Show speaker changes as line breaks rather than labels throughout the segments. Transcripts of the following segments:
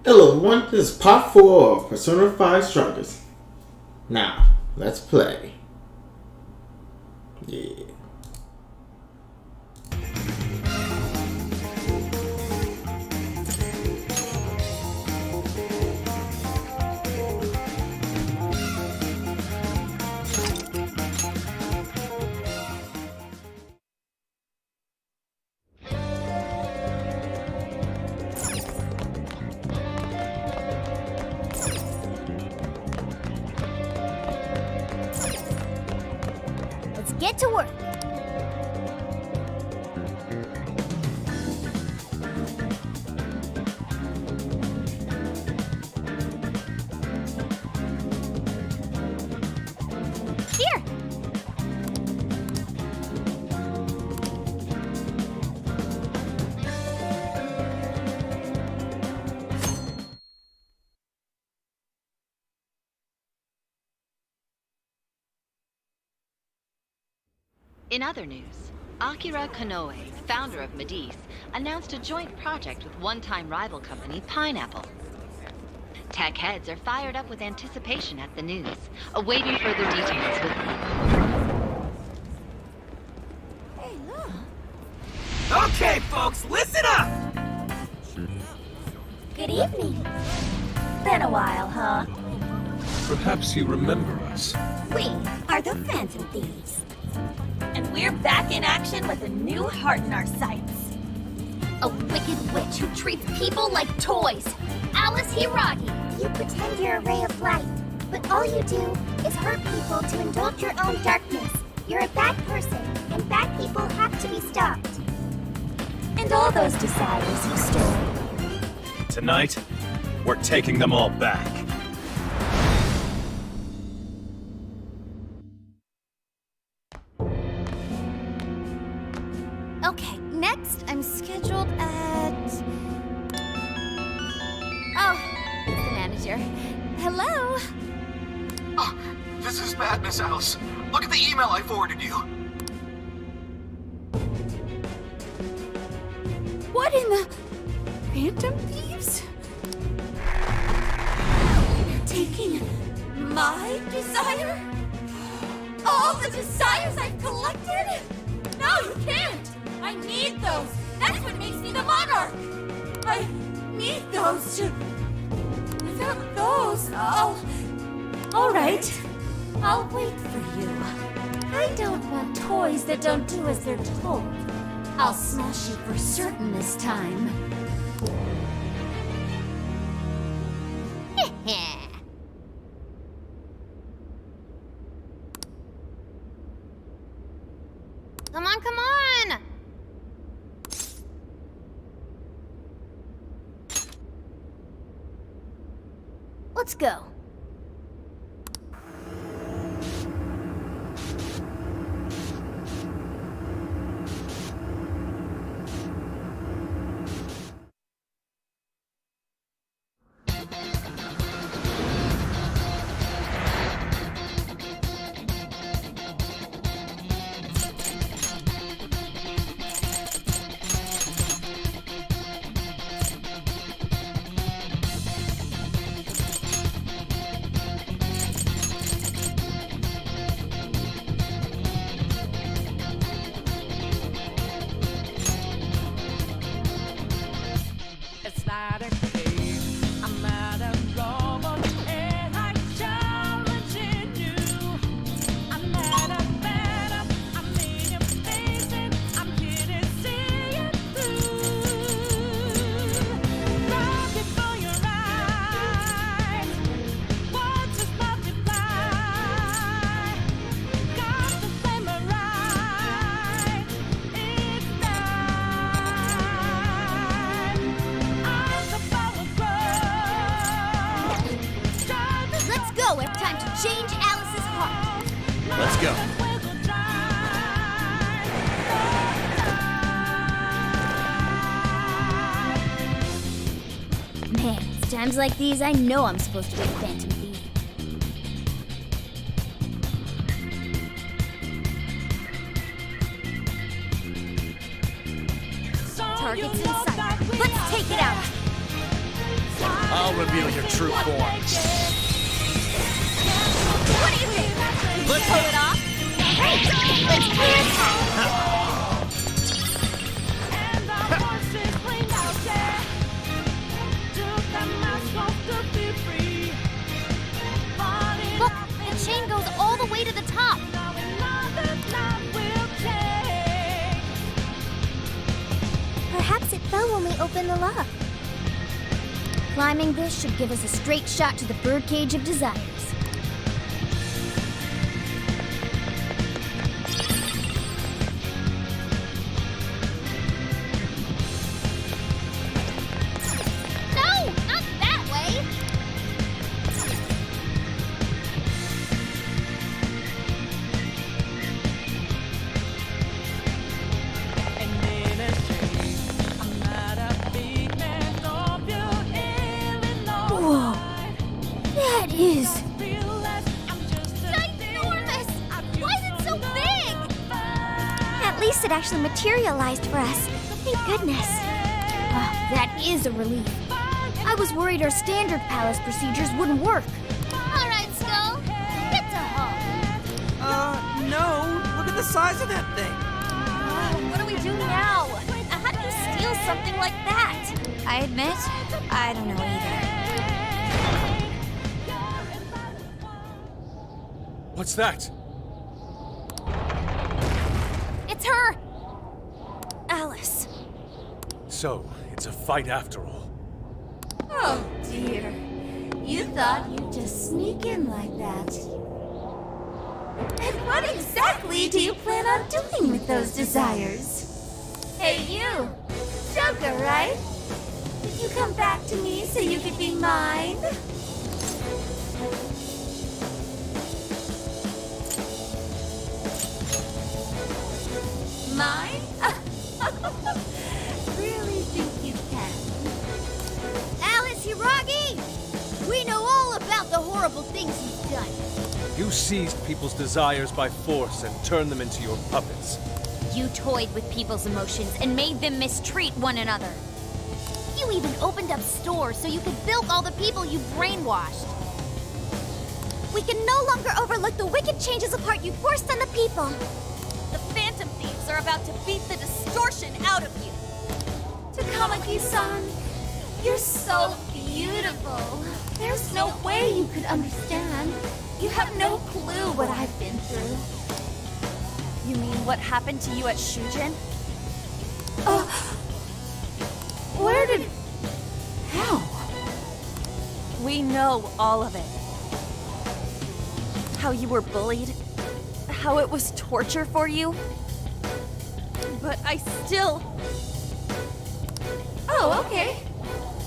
Hello everyone, this is part 4 of Persona 5 Strongest. Now, let's play. Yeah.
Let's get to work. Here.
In other news, Akira Konoe, founder of Medice, announced a joint project with one-time rival company Pineapple. Tech heads are fired up with anticipation at the news, awaiting further details with
Hey, look.
Okay, folks, listen up!
Good evening. Been a while, huh?
Perhaps you remember us.
We are the Phantom Thieves. And we're back in action with a new heart in our sights. A wicked witch who treats people like toys. Alice Hiragi. You pretend you're a ray of light, but all you do is hurt people to indulge your own darkness. You're a bad person, and bad people have to be stopped. And all those desires you stole.
Tonight, we're taking them all back.
Okay, next I'm scheduled at... Oh, it's the manager. Hello?
Oh, this is bad, Miss Alice. Look at the email I forwarded you.
What in the... Phantom Thieves? You're taking my desire? All the desires I've collected? No, you can't! I need those! That's what makes me the monarch! I need those to... Without those, Alright. I'll wait for you. I don't want toys that don't do as they're told. I'll smash you for certain this time. Come on, come on! Let's go.
It's not a game. I'm not a robot, and I'm challenging you. I'm not a phantom. I'm in your face, and I'm here to see it through. Right before your eyes, words just multiply. Got the flame right. It's
Let's go! It's time to change Alice's heart.
Let's go.
Man, it's times like these I know I'm supposed to be a Phantom Thief. Target's in sight. Let's take it out.
I'll reveal your true form.
What do you think? Let's pull it off. Hey, let's clear it out.
And our voices clean out there. Took the mask off to be free. Falling
Look,
off
the chain goes all the way to the top.
now another night will take.
Perhaps it fell when we opened the lock. Climbing this should give us a straight shot to the birdcage of desires. No, not that way.
And in a shade, I'm not a big man of you, Illinois.
Whoa, that is
Realize I'm just a
ginormous. Why is it so big? At least it actually materialized for us. Thank goodness. Wow, that is a relief. I was worried our standard palace procedures wouldn't work. All right, Skull. Get to home.
No. Look at the size of that thing.
What do we do now? How do you steal something like that? I admit, I don't know either.
What's that?
It's her! Alice.
So, it's a fight after all.
Oh, dear. You thought you'd just sneak in like that. And what exactly do you plan on doing with those desires? Hey, you! Joker, right? Did you come back to me so you could be mine? Mine? Really think you can? Alice Hiragi! We know all about the horrible things you've done.
You seized people's desires by force and turned them into your puppets.
You toyed with people's emotions and made them mistreat one another. You even opened up stores so you could bilk all the people you brainwashed. We can no longer overlook the wicked changes apart you forced on the people. The Phantom Thieves are about to beat the distortion out of you. Takamaki-san, you're so beautiful. There's no way you could understand. You have no clue what I've been through. You mean what happened to you at Shujin? Where did... How?
We know all of it. How you were bullied, how it was torture for you. But I still...
Oh, okay.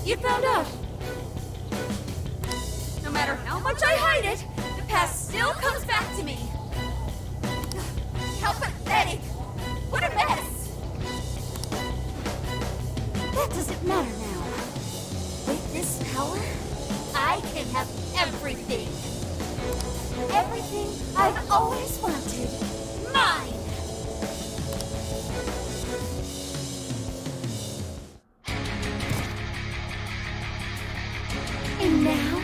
You found out. No matter how much I hide it, the past still comes back to me. How pathetic! What a mess! That doesn't matter now. With this power, I can have everything. Everything I've always wanted. Mine! And now,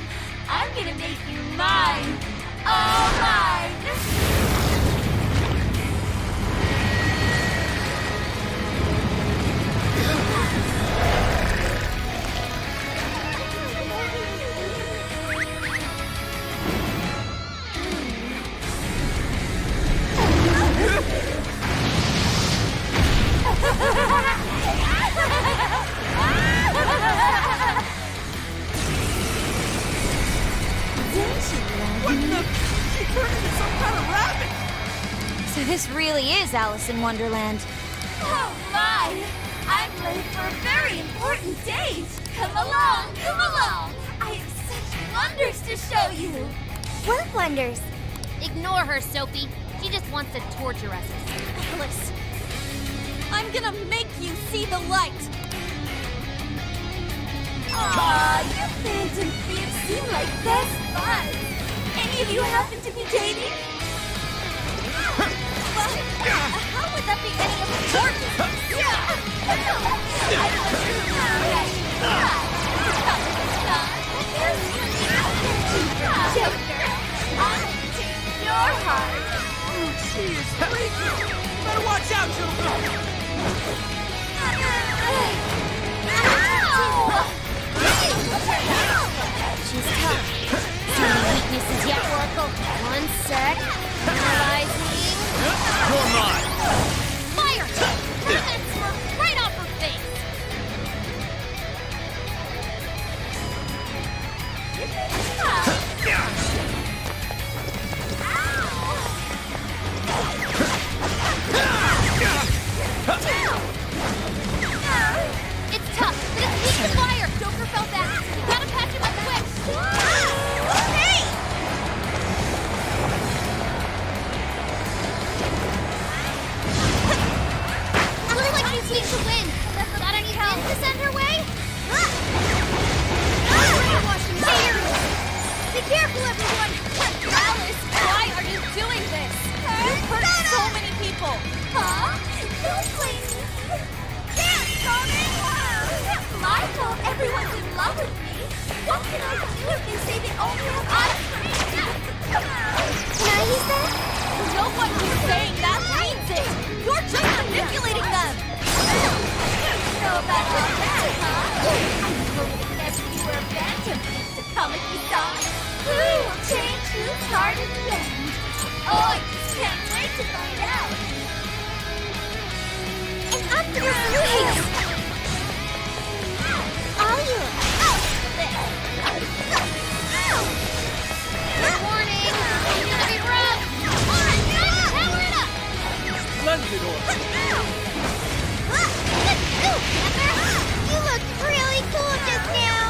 I'm gonna make you mine! All mine!
What the? She turned into some kind of rabbit.
So this really is Alice in Wonderland. Oh my! I'm late for a very important date! Come along, come along! I have such wonders to show you! What wonders? Ignore her, Sophie. She just wants to torture us.
Alice, I'm gonna make you see the light.
Aw, you Phantom Thieves seem like best buds. Any of you happen to be dating?
Well, how would that be any important?
I don't know. What can I do if they say they only have Nagisa? No one who's saying that means it! You're just manipulating them! So about all that, huh? I'm hoping that you were bent to Kamaki-san. Who will change whose heart in the end? Oh, I just can't wait to find out! And up to the sleeves! All you! Warning! It's gonna be rough! Alright, guys, power it up!
Splendid order.
You looked really cool just now!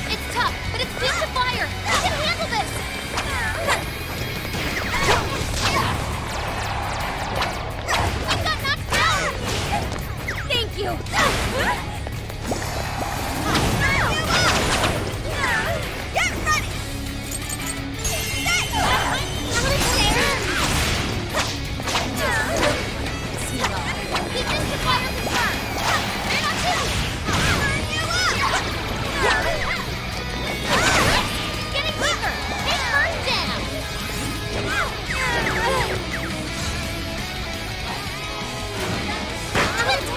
It's tough, but it's built to fire! We can handle this! I got knocked down! Thank you! Get ready! Keep this to fire confirmed! And on two! Turn you up! Getting quicker! Hit first down! Let's go!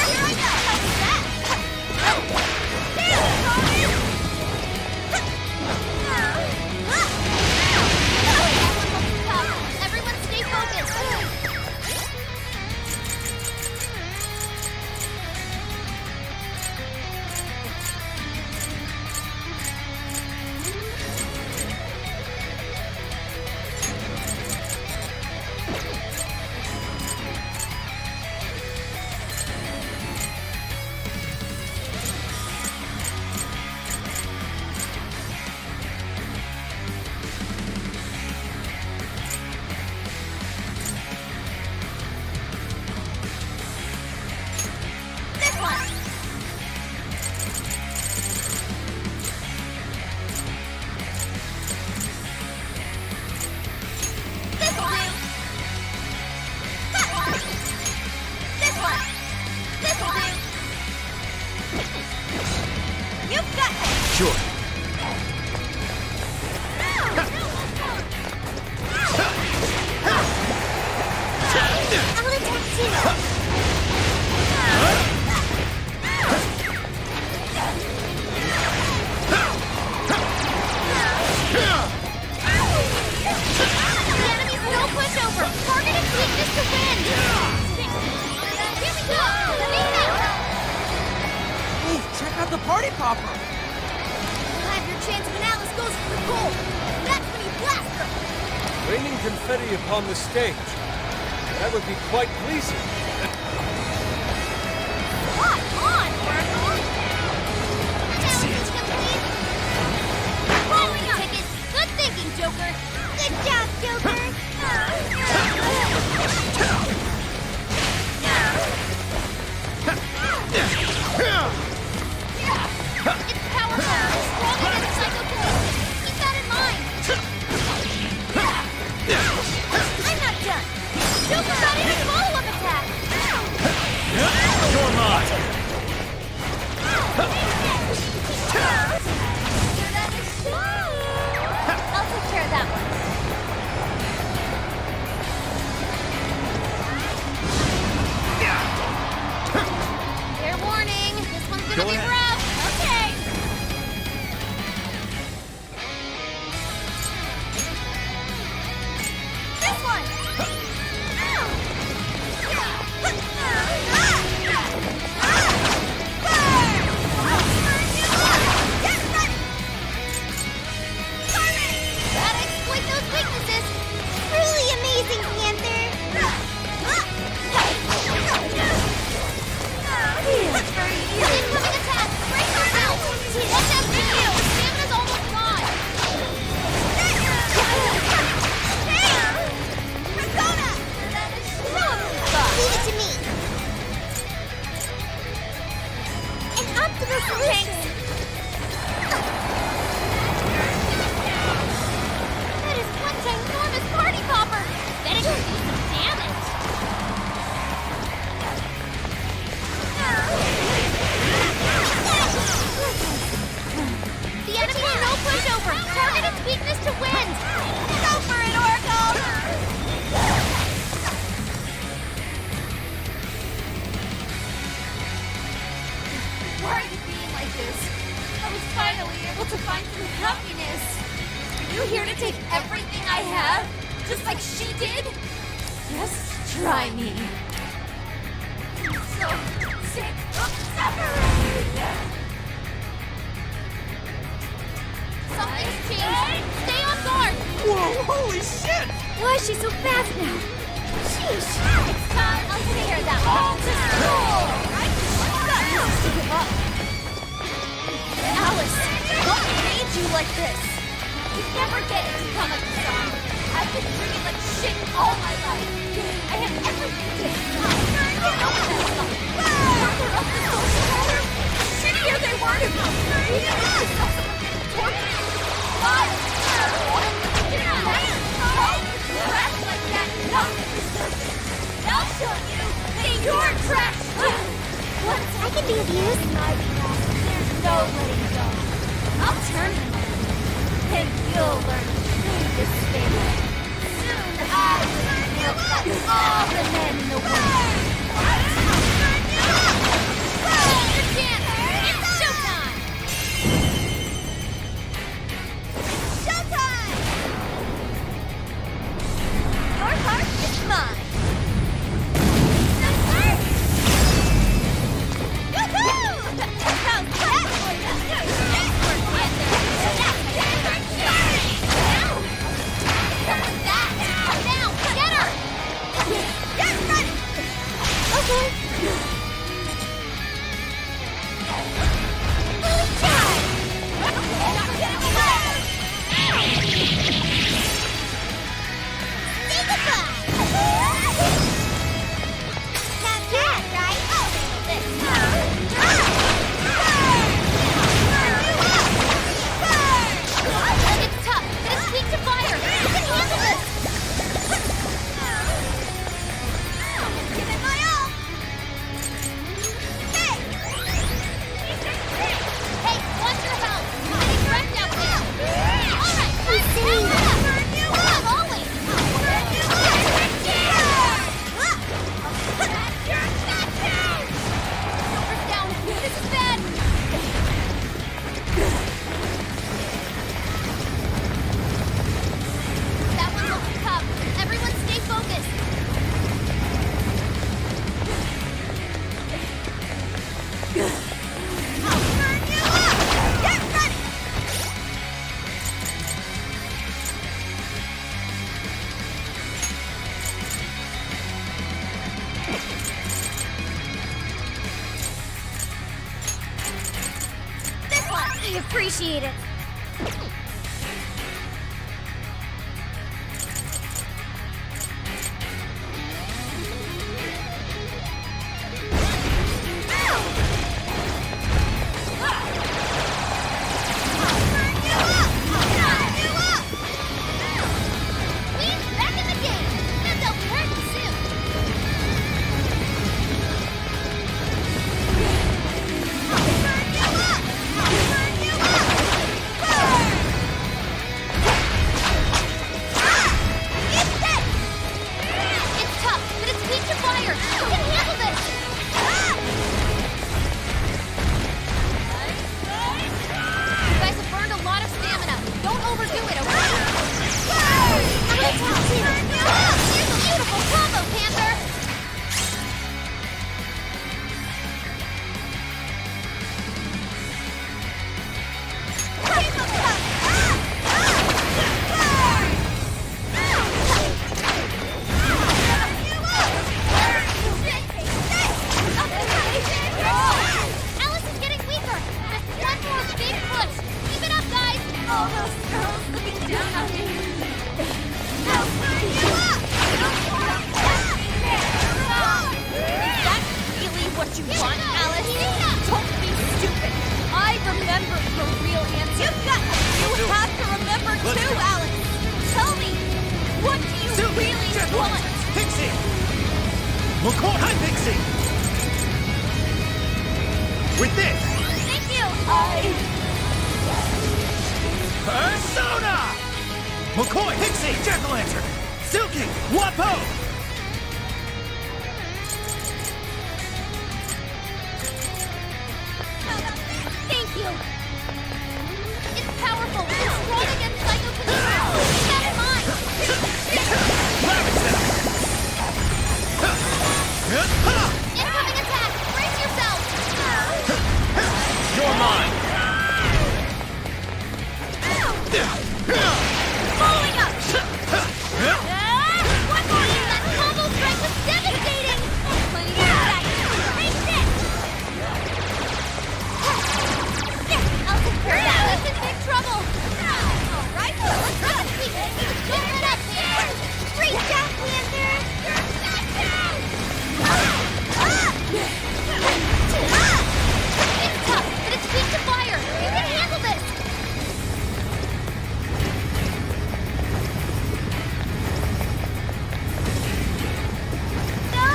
Here I go! How's that? Everyone stay focused! This one! This one! This one! This one! You've got this!
Sure.
I'll attack too! The enemy's no pushover! Targeted weakness to win! Here we go!
Ooh, check out the party popper.
You'll have your chance when Alice goes for the goal! That's when you blast her!
Raining confetti upon the stage. That would be quite pleasing.
Come on, Oracle! Challenge complete! Rolling ticket! Good thinking, Joker! Good job, Joker! It's powerful! Stronger than psychokinesis! Keep that in mind! I'm not done! Joker got in a follow-up attack! pushover! Target its weakness to wind! Go for it, Oracle! Why are you being like this? I was finally able to find some happiness. Are you here to take everything I have? Just like she did? Just try me. I'm so sick of suffering! Something's changed! Stay on guard!
Whoa, holy shit!
Why is she so fast now? Sheesh! It's time I'll tear that all to school! To give up. Alice, what made you like this? You never get it to come at the song. I've been treated like shit all my life. I have everything to Further up the social ladder, the shittier they were to me. Even if I saw someone tortured, lies, trash like that, nothing deserves it. I'll show you that you're trash too. Once I can be abused, my behalf, there's no letting go. I'll turn them on, and you'll learn true despair. Soon I will fuck all the men in the world. Take your chance! It's showtime! Showtime! Your heart is mine. Woohoo! How's that for you? Come down! Get her! Get ready! Okay. I appreciate it.
McCoy! Pixie! Jack-o'-lantern! Silky! Wapo!
Thank you! It's powerful! It's strong against psychokinesis! Keep that in mind! Incoming attack! Brace yourself!
You're mine!
Following up! One more! That combo strike was devastating! Plenty of attack! Brace it! I'll take care of that! He's in big trouble! Alright, let's run it! Don't let up, man! Great job, Panther! It's tough, but it's weak to fire! You can handle this! No!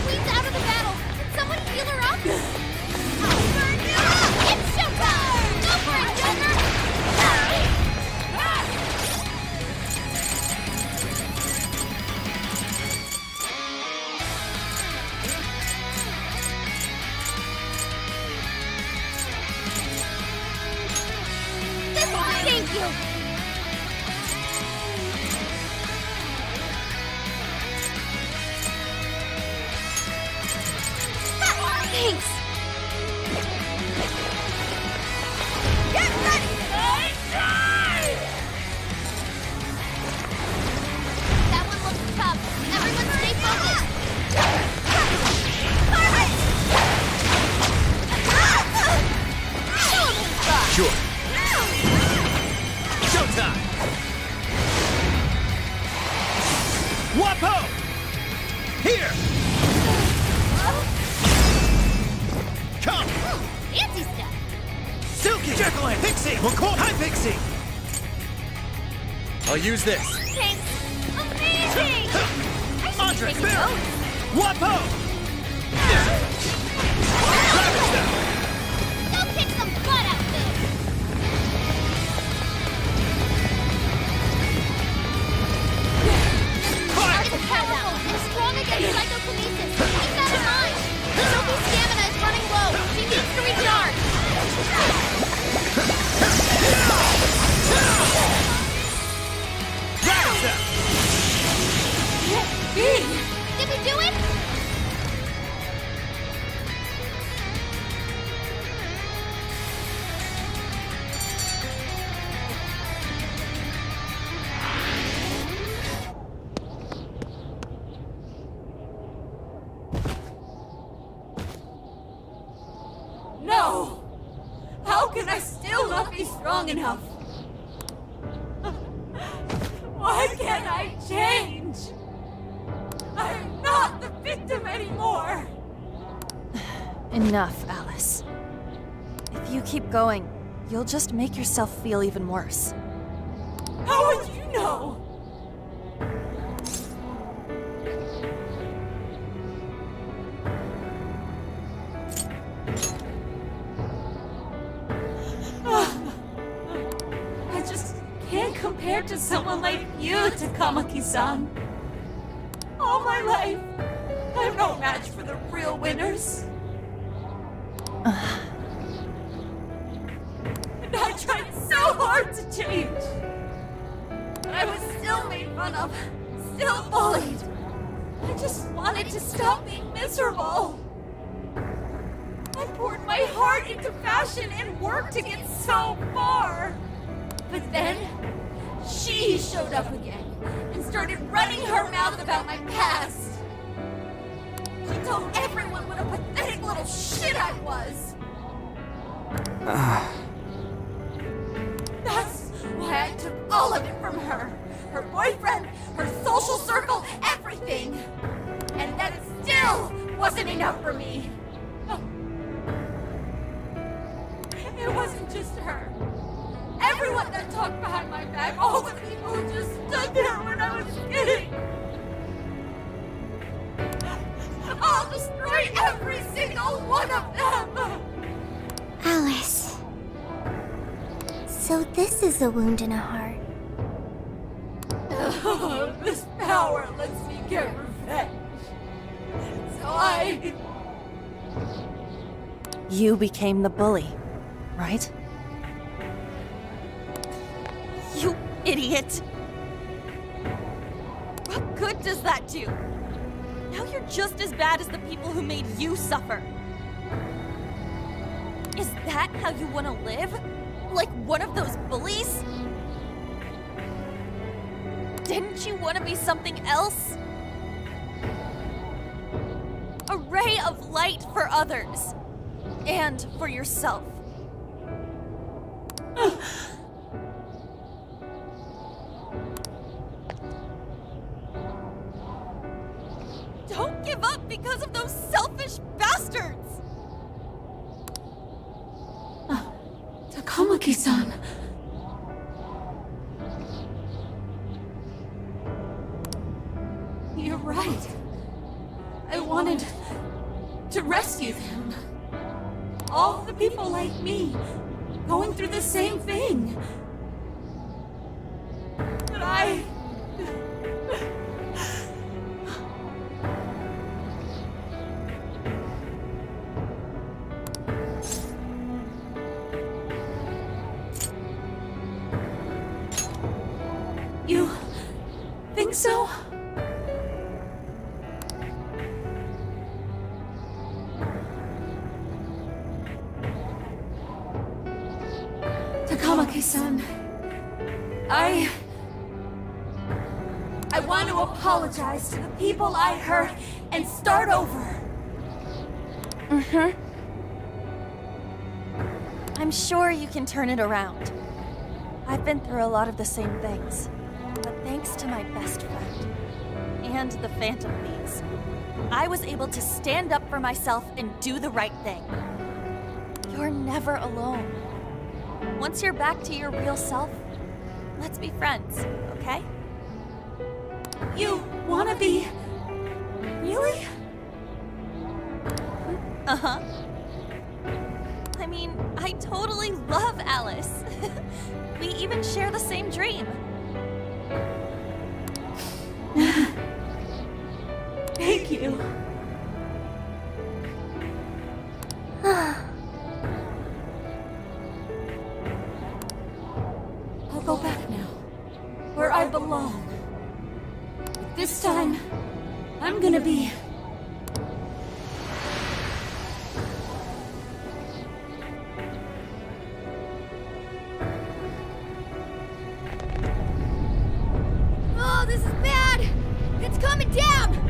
Queen's out of the battle! Can someone heal her up? It's showtime! Go for it, Joker! This one, thank you! Thanks! Get ready! That one looks tough. Everyone stay focused! Alright! Show 'em who's boss!
Sure. Showtime! Wapo! Here! Come!
Fancy stuff!
Silky! Jack-o'-lantern! Pixie! McCoy! Hi, Pixie! I'll use this.
Thanks! Amazing! I should
Andre,
be taking
Barry!
notes.
Wapo!
Go kick some butt out there!
Fire!
It's powerful and strong against psychokinesis. Keep that in mind. Sophie's stamina is running low. She needs to recharge.
Rabbit!
Did we do it?
No! How can I still not be strong enough? Why can't I change? I'm not the victim anymore!
Enough, Alice. If you keep going, you'll just make yourself feel even worse.
How would you know? I just can't compare to someone like you, Takamaki-san. All my life, I'm no match for the real winners. And I tried so hard to change. But I was still made fun of, still bullied. I just wanted to stop being miserable. I poured my heart into fashion and worked to get so far. But then, she showed up again and started running her mouth about my past. She told everyone what a pathetic little shit I was. That's why I took all of it from her. Her boyfriend, her social circle, everything. And that still wasn't enough for me. It wasn't just her. Everyone that talked behind my back, all the people who just stood there when I was kidding. I'll destroy every single one of them!
Alice. So this is a wound in a heart.
This power lets me get revenge. So I...
You became the bully, right? You idiot! What good does that do? Now you're just as bad as the people who made you suffer. Is that how you want to live? Like one of those bullies? Didn't you want to be something else? A ray of light for others. And for yourself. Don't give up because of those selfish bastards!
Takamaki-san. You're right. I wanted to rescue them. All the people like me, going through the same thing. But I... You think so? Takamaki-san, I want to apologize to the people I hurt and start over.
I'm sure you can turn it around. I've been through a lot of the same things. But thanks to my best friend and the Phantom Thieves, I was able to stand up for myself and do the right thing. You're never alone. Once you're back to your real self, let's be friends, okay?
You wanna be... Really?
Uh-huh. I mean, I totally love Alice. We even share the same dream.
Thank you. I'll go back now, where I belong. This time, I'm gonna be...
Oh, this is bad! It's coming down!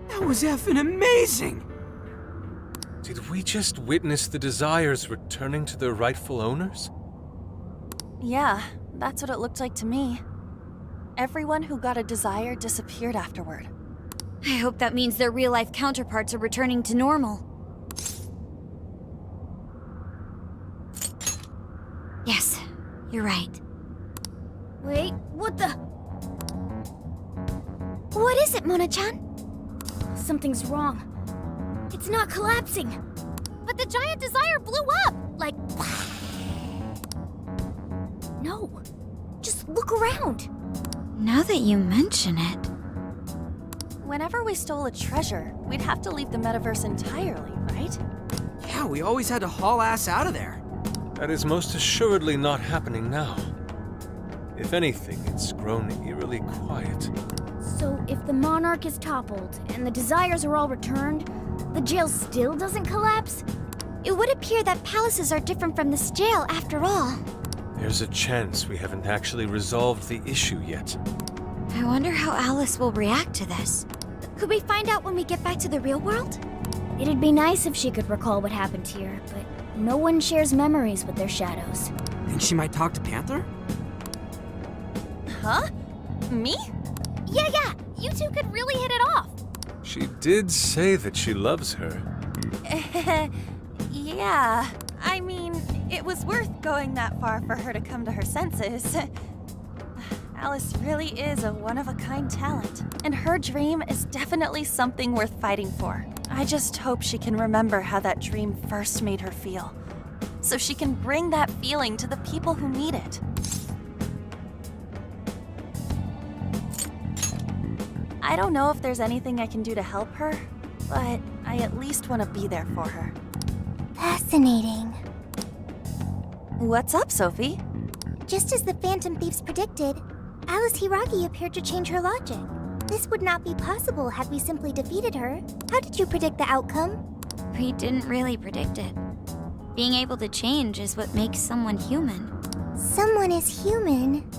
That was effing amazing!
Did we just witness the Desires returning to their rightful owners?
Yeah, that's what it looked like to me. Everyone who got a Desire disappeared afterward.
I hope that means their real-life counterparts are returning to normal. Yes, you're right. Wait, what the... What is it, Mona-chan? Something's wrong. It's not collapsing. But the giant Desire blew up! Like... No. Just look around. Now that you mention it...
Whenever we stole a treasure, we'd have to leave the metaverse entirely, right?
Yeah, we always had to haul ass out of there.
That is most assuredly not happening now. If anything, it's grown eerily quiet.
So if the Monarch is toppled and the Desires are all returned, the jail still doesn't collapse?
It would appear that palaces are different from this jail after all.
There's a chance we haven't actually resolved the issue yet.
I wonder how Alice will react to this. Could we find out when we get back to the real world?
It'd be nice if she could recall what happened here, but no one shares memories with their shadows.
Think she might talk to Panther?
Huh? Me?
Yeah, you two could really hit it off.
She did say that she loves her.
Yeah. I mean, it was worth going that far for her to come to her senses. Alice really is a one-of-a-kind talent, and her dream is definitely something worth fighting for. I just hope she can remember how that dream first made her feel, so she can bring that feeling to the people who need it. I don't know if there's anything I can do to help her, but I at least want to be there for her.
Fascinating.
What's up, Sophie?
Just as the Phantom Thieves predicted, Alice Hiragi appeared to change her logic. This would not be possible had we simply defeated her. How did you predict the outcome?
We didn't really predict it. Being able to change is what makes someone human.
Someone is human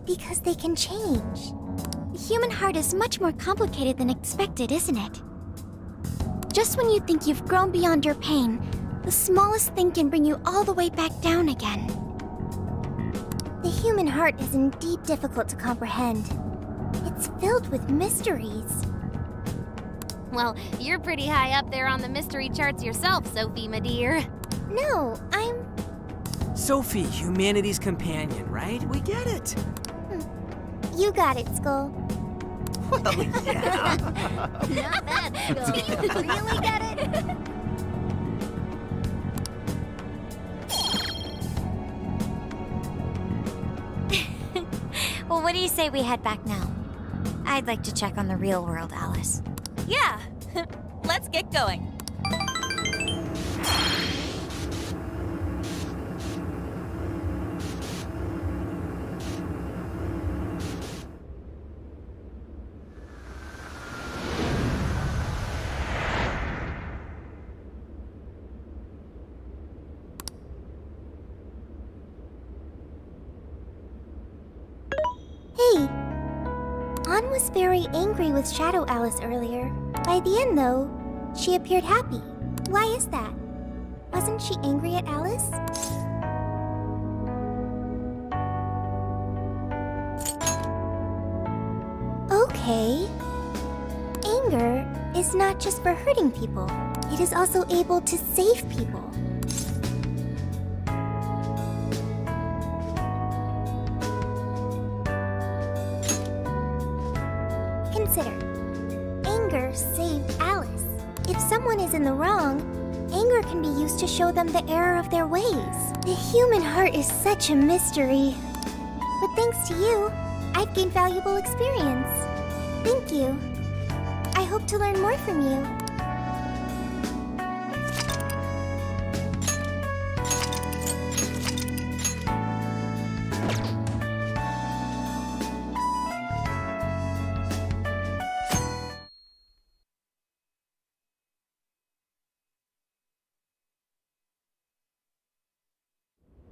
because they can change. The human heart is much more complicated than expected, isn't it? Just when you think you've grown beyond your pain, the smallest thing can bring you all the way back down again. The human heart is indeed difficult to comprehend. It's filled with mysteries.
Well, you're pretty high up there on the mystery charts yourself, Sophie, my dear.
No, I'm...
Sophie, humanity's companion, right? We get it.
You got it, Skull.
Well, yeah.
Not bad, Skull.
Do you really get it?
Well, what do you say we head back now? I'd like to check on the real world, Alice.
Yeah, let's get going.
Hey! Ann was very angry with Shadow Alice earlier. By the end, though, she appeared happy. Why is that? Wasn't she angry at Alice? Okay. Anger is not just for hurting people. It is also able to save people. Consider. Anger saved Alice. If someone is in the wrong, anger can be used to show them the error of their ways. The human heart is such a mystery. But thanks to you, I've gained valuable experience. Thank you. I hope to learn more from you.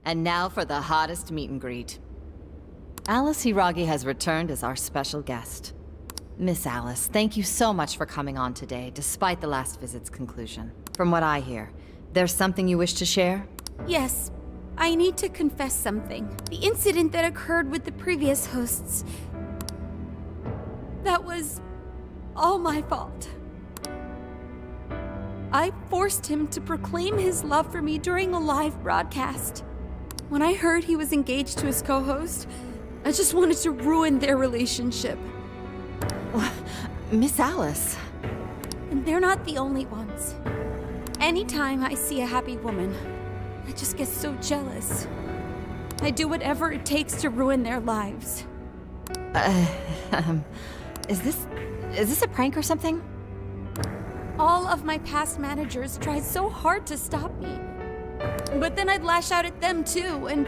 And now for the hottest meet and greet. Alice Hiragi has returned as our special guest. Miss Alice, thank you so much for coming on today, despite the last visit's conclusion. From what I hear, there's something you wish to share?
Yes, I need to confess something. The incident that occurred with the previous hosts. That was all my fault. I forced him to proclaim his love for me during a live broadcast. When I heard he was engaged to his co-host, I just wanted to ruin their relationship.
Miss Alice.
And they're not the only ones. Anytime I see a happy woman, I just get so jealous. I do whatever it takes to ruin their lives.
Is this a prank or something?
All of my past managers tried so hard to stop me. But then I'd lash out at them too, and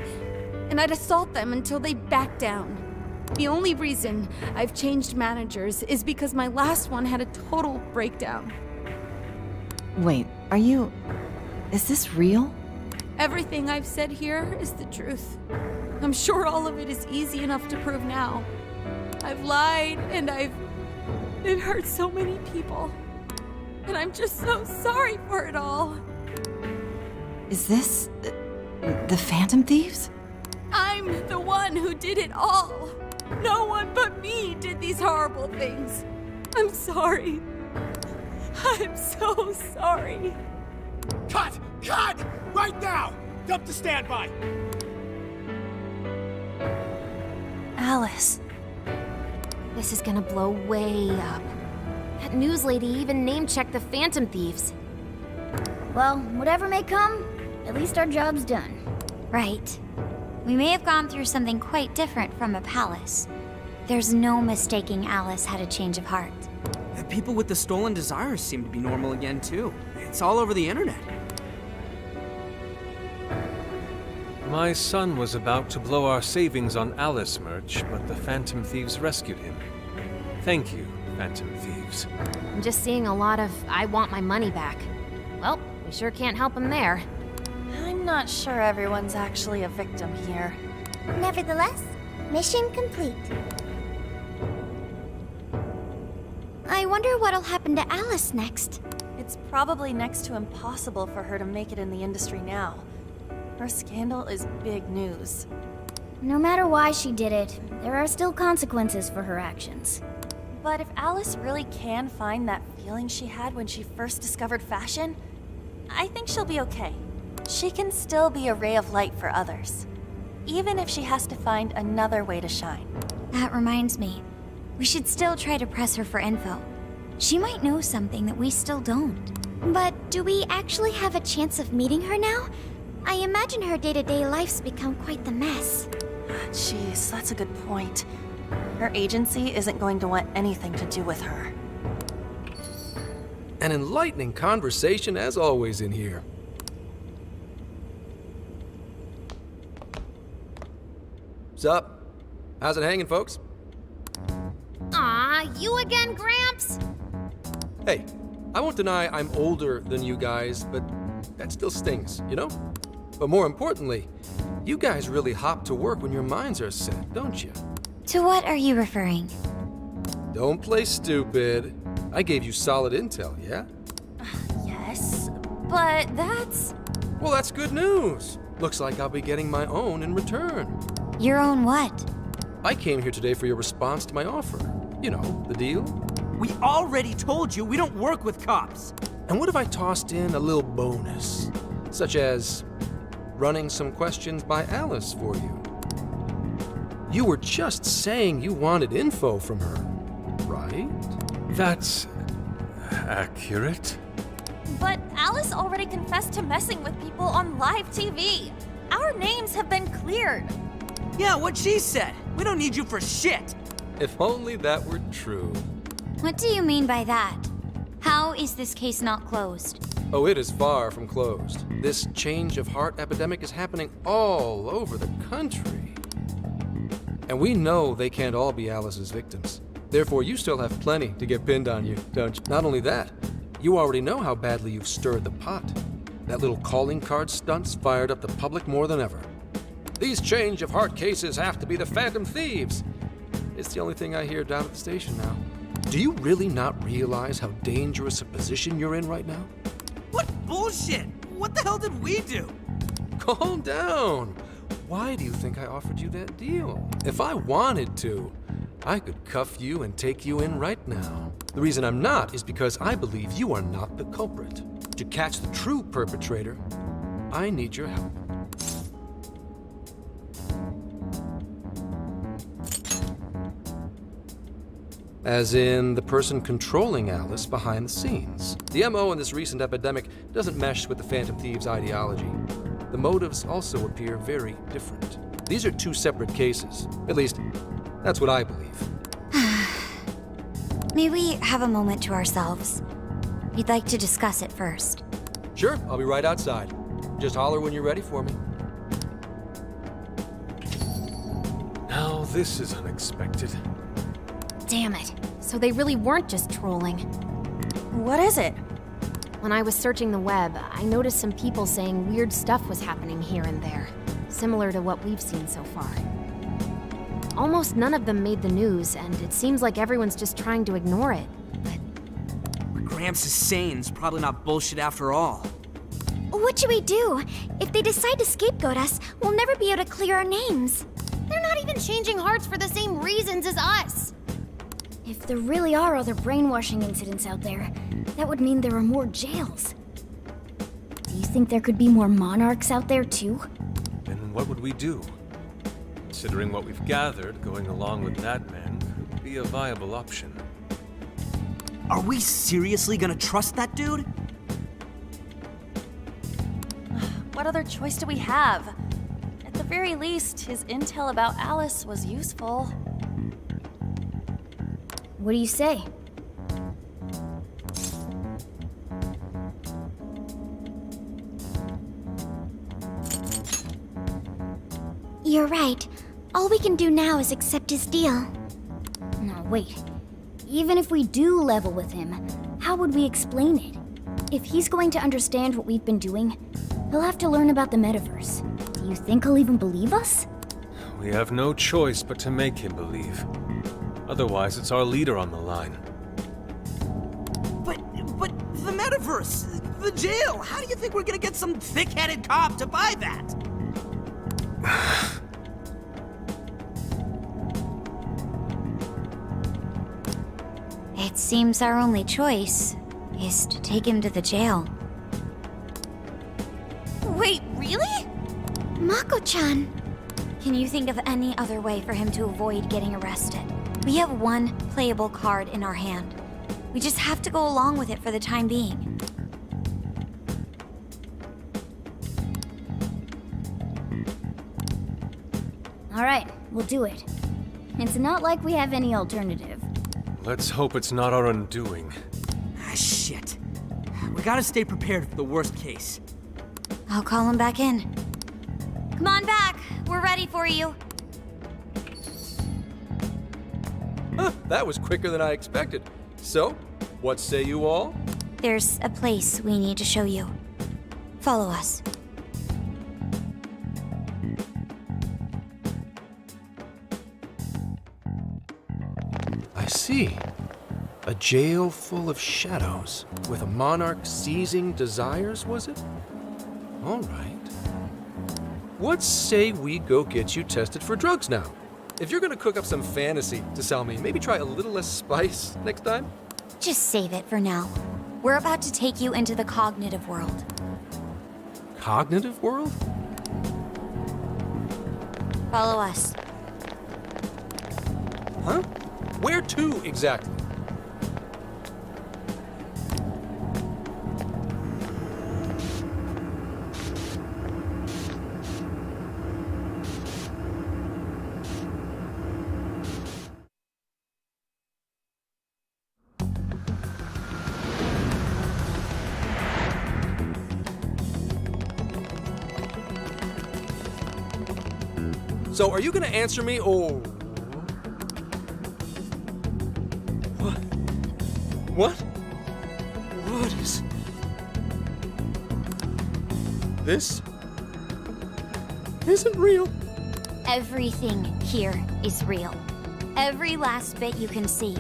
I'd assault them until they backed down. The only reason I've changed managers is because my last one had a total breakdown.
Wait, are you... Is this real?
Everything I've said here is the truth. I'm sure all of it is easy enough to prove now. I've lied and it hurt so many people. And I'm just so sorry for it all.
Is this... the Phantom Thieves?
I'm the one who did it all. No one but me did these horrible things. I'm sorry. I'm so sorry.
Cut! Cut! Right now! Dump to standby!
Alice.
This is gonna blow way up. That news lady even name-checked the Phantom Thieves.
Well, whatever may come, at least our job's done.
Right. We may have gone through something quite different from a palace. There's no mistaking Alice had a change of heart.
The people with the stolen desires seem to be normal again, too. It's all over the internet.
My son was about to blow our savings on Alice merch, but the Phantom Thieves rescued him. Thank you, Phantom Thieves.
I'm just seeing a lot of I want my money back. Well, we sure can't help him there.
I'm not sure everyone's actually a victim here.
Nevertheless, mission complete.
I wonder what'll happen to Alice next.
It's probably next to impossible for her to make it in the industry now. Her scandal is big news.
No matter why she did it, there are still consequences for her actions.
But if Alice really can find that feeling she had when she first discovered fashion, I think she'll be okay. She can still be a ray of light for others, even if she has to find another way to shine.
That reminds me, we should still try to press her for info. She might know something that we still don't. But do we actually have a chance of meeting her now? I imagine her day-to-day life's become quite the mess.
Jeez, that's a good point. Her agency isn't going to want anything to do with her.
An enlightening conversation as always in here. Sup? How's it hanging, folks?
Aw, you again, Gramps?
Hey, I won't deny I'm older than you guys, but that still stings, you know? But more importantly, you guys really hop to work when your minds are set, don't you?
To what are you referring?
Don't play stupid. I gave you solid intel, yeah?
Yes, but that's...
Well, that's good news. Looks like I'll be getting my own in return.
Your own what?
I came here today for your response to my offer. You know, the deal.
We already told you we don't work with cops.
And what if I tossed in a little bonus? Such as running some questions by Alice for you. You were just saying you wanted info from her, right?
That's... accurate?
But Alice already confessed to messing with people on live TV. Our names have been cleared.
Yeah, what she said. We don't need you for shit.
If only that were true.
What do you mean by that? How is this case not closed?
Oh, it is far from closed. This change of heart epidemic is happening all over the country. And we know they can't all be Alice's victims. Therefore, you still have plenty to get pinned on you, don't you? Not only that, you already know how badly you've stirred the pot. That little calling card stunt's fired up the public more than ever. These change of heart cases have to be the Phantom Thieves. It's the only thing I hear down at the station now. Do you really not realize how dangerous a position you're in right now?
What bullshit? What the hell did we do?
Calm down. Why do you think I offered you that deal? If I wanted to, I could cuff you and take you in right now. The reason I'm not is because I believe you are not the culprit. To catch the true perpetrator, I need your help. As in the person controlling Alice behind the scenes. The MO in this recent epidemic doesn't mesh with the Phantom Thieves' ideology. The motives also appear very different. These are two separate cases. At least, that's what I believe.
May we have a moment to ourselves? We'd like to discuss it first.
Sure, I'll be right outside. Just holler when you're ready for me.
Now this is unexpected.
Damn it. So they really weren't just trolling.
What is it?
When I was searching the web, I noticed some people saying weird stuff was happening here and there, similar to what we've seen so far. Almost none of them made the news, and it seems like everyone's just trying to ignore it.
What Gramps is saying is probably not bullshit after all.
What should we do? If they decide to scapegoat us, we'll never be able to clear our names.
They're not even changing hearts for the same reasons as us.
If there really are other brainwashing incidents out there, that would mean there are more jails. Do you think there could be more monarchs out there too?
Then what would we do? Considering what we've gathered, going along with that man could be a viable option.
Are we seriously gonna trust that dude?
What other choice do we have? At the very least, his intel about Alice was useful.
What do you say? You're right. All we can do now is accept his deal. No, wait. Even if we do level with him, how would we explain it? If he's going to understand what we've been doing, he'll have to learn about the metaverse. Do you think he'll even believe us?
We have no choice but to make him believe. Otherwise, it's our leader on the line.
But the metaverse, the jail, how do you think we're gonna get some thick-headed cop to buy that?
It seems our only choice is to take him to the jail.
Wait, really?
Mako-chan! Can you think of any other way for him to avoid getting arrested? We have one playable card in our hand. We just have to go along with it for the time being. Alright, we'll do it. It's not like we have any alternative.
Let's hope it's not our undoing.
Ah, shit. We gotta stay prepared for the worst case.
I'll call him back in. Come on back. We're ready for you.
Huh, that was quicker than I expected. So, what say you all?
There's a place we need to show you. Follow us.
I see. A jail full of shadows, with a monarch seizing desires, was it? All right. What say we go get you tested for drugs now? If you're gonna cook up some fantasy to sell me, maybe try a little less spice next time?
Just save it for now. We're about to take you into the cognitive world.
Cognitive world?
Follow us.
Huh? Where to exactly? So, are you gonna answer me, or... What? What is... This... isn't real.
Everything here is real. Every last bit you can see.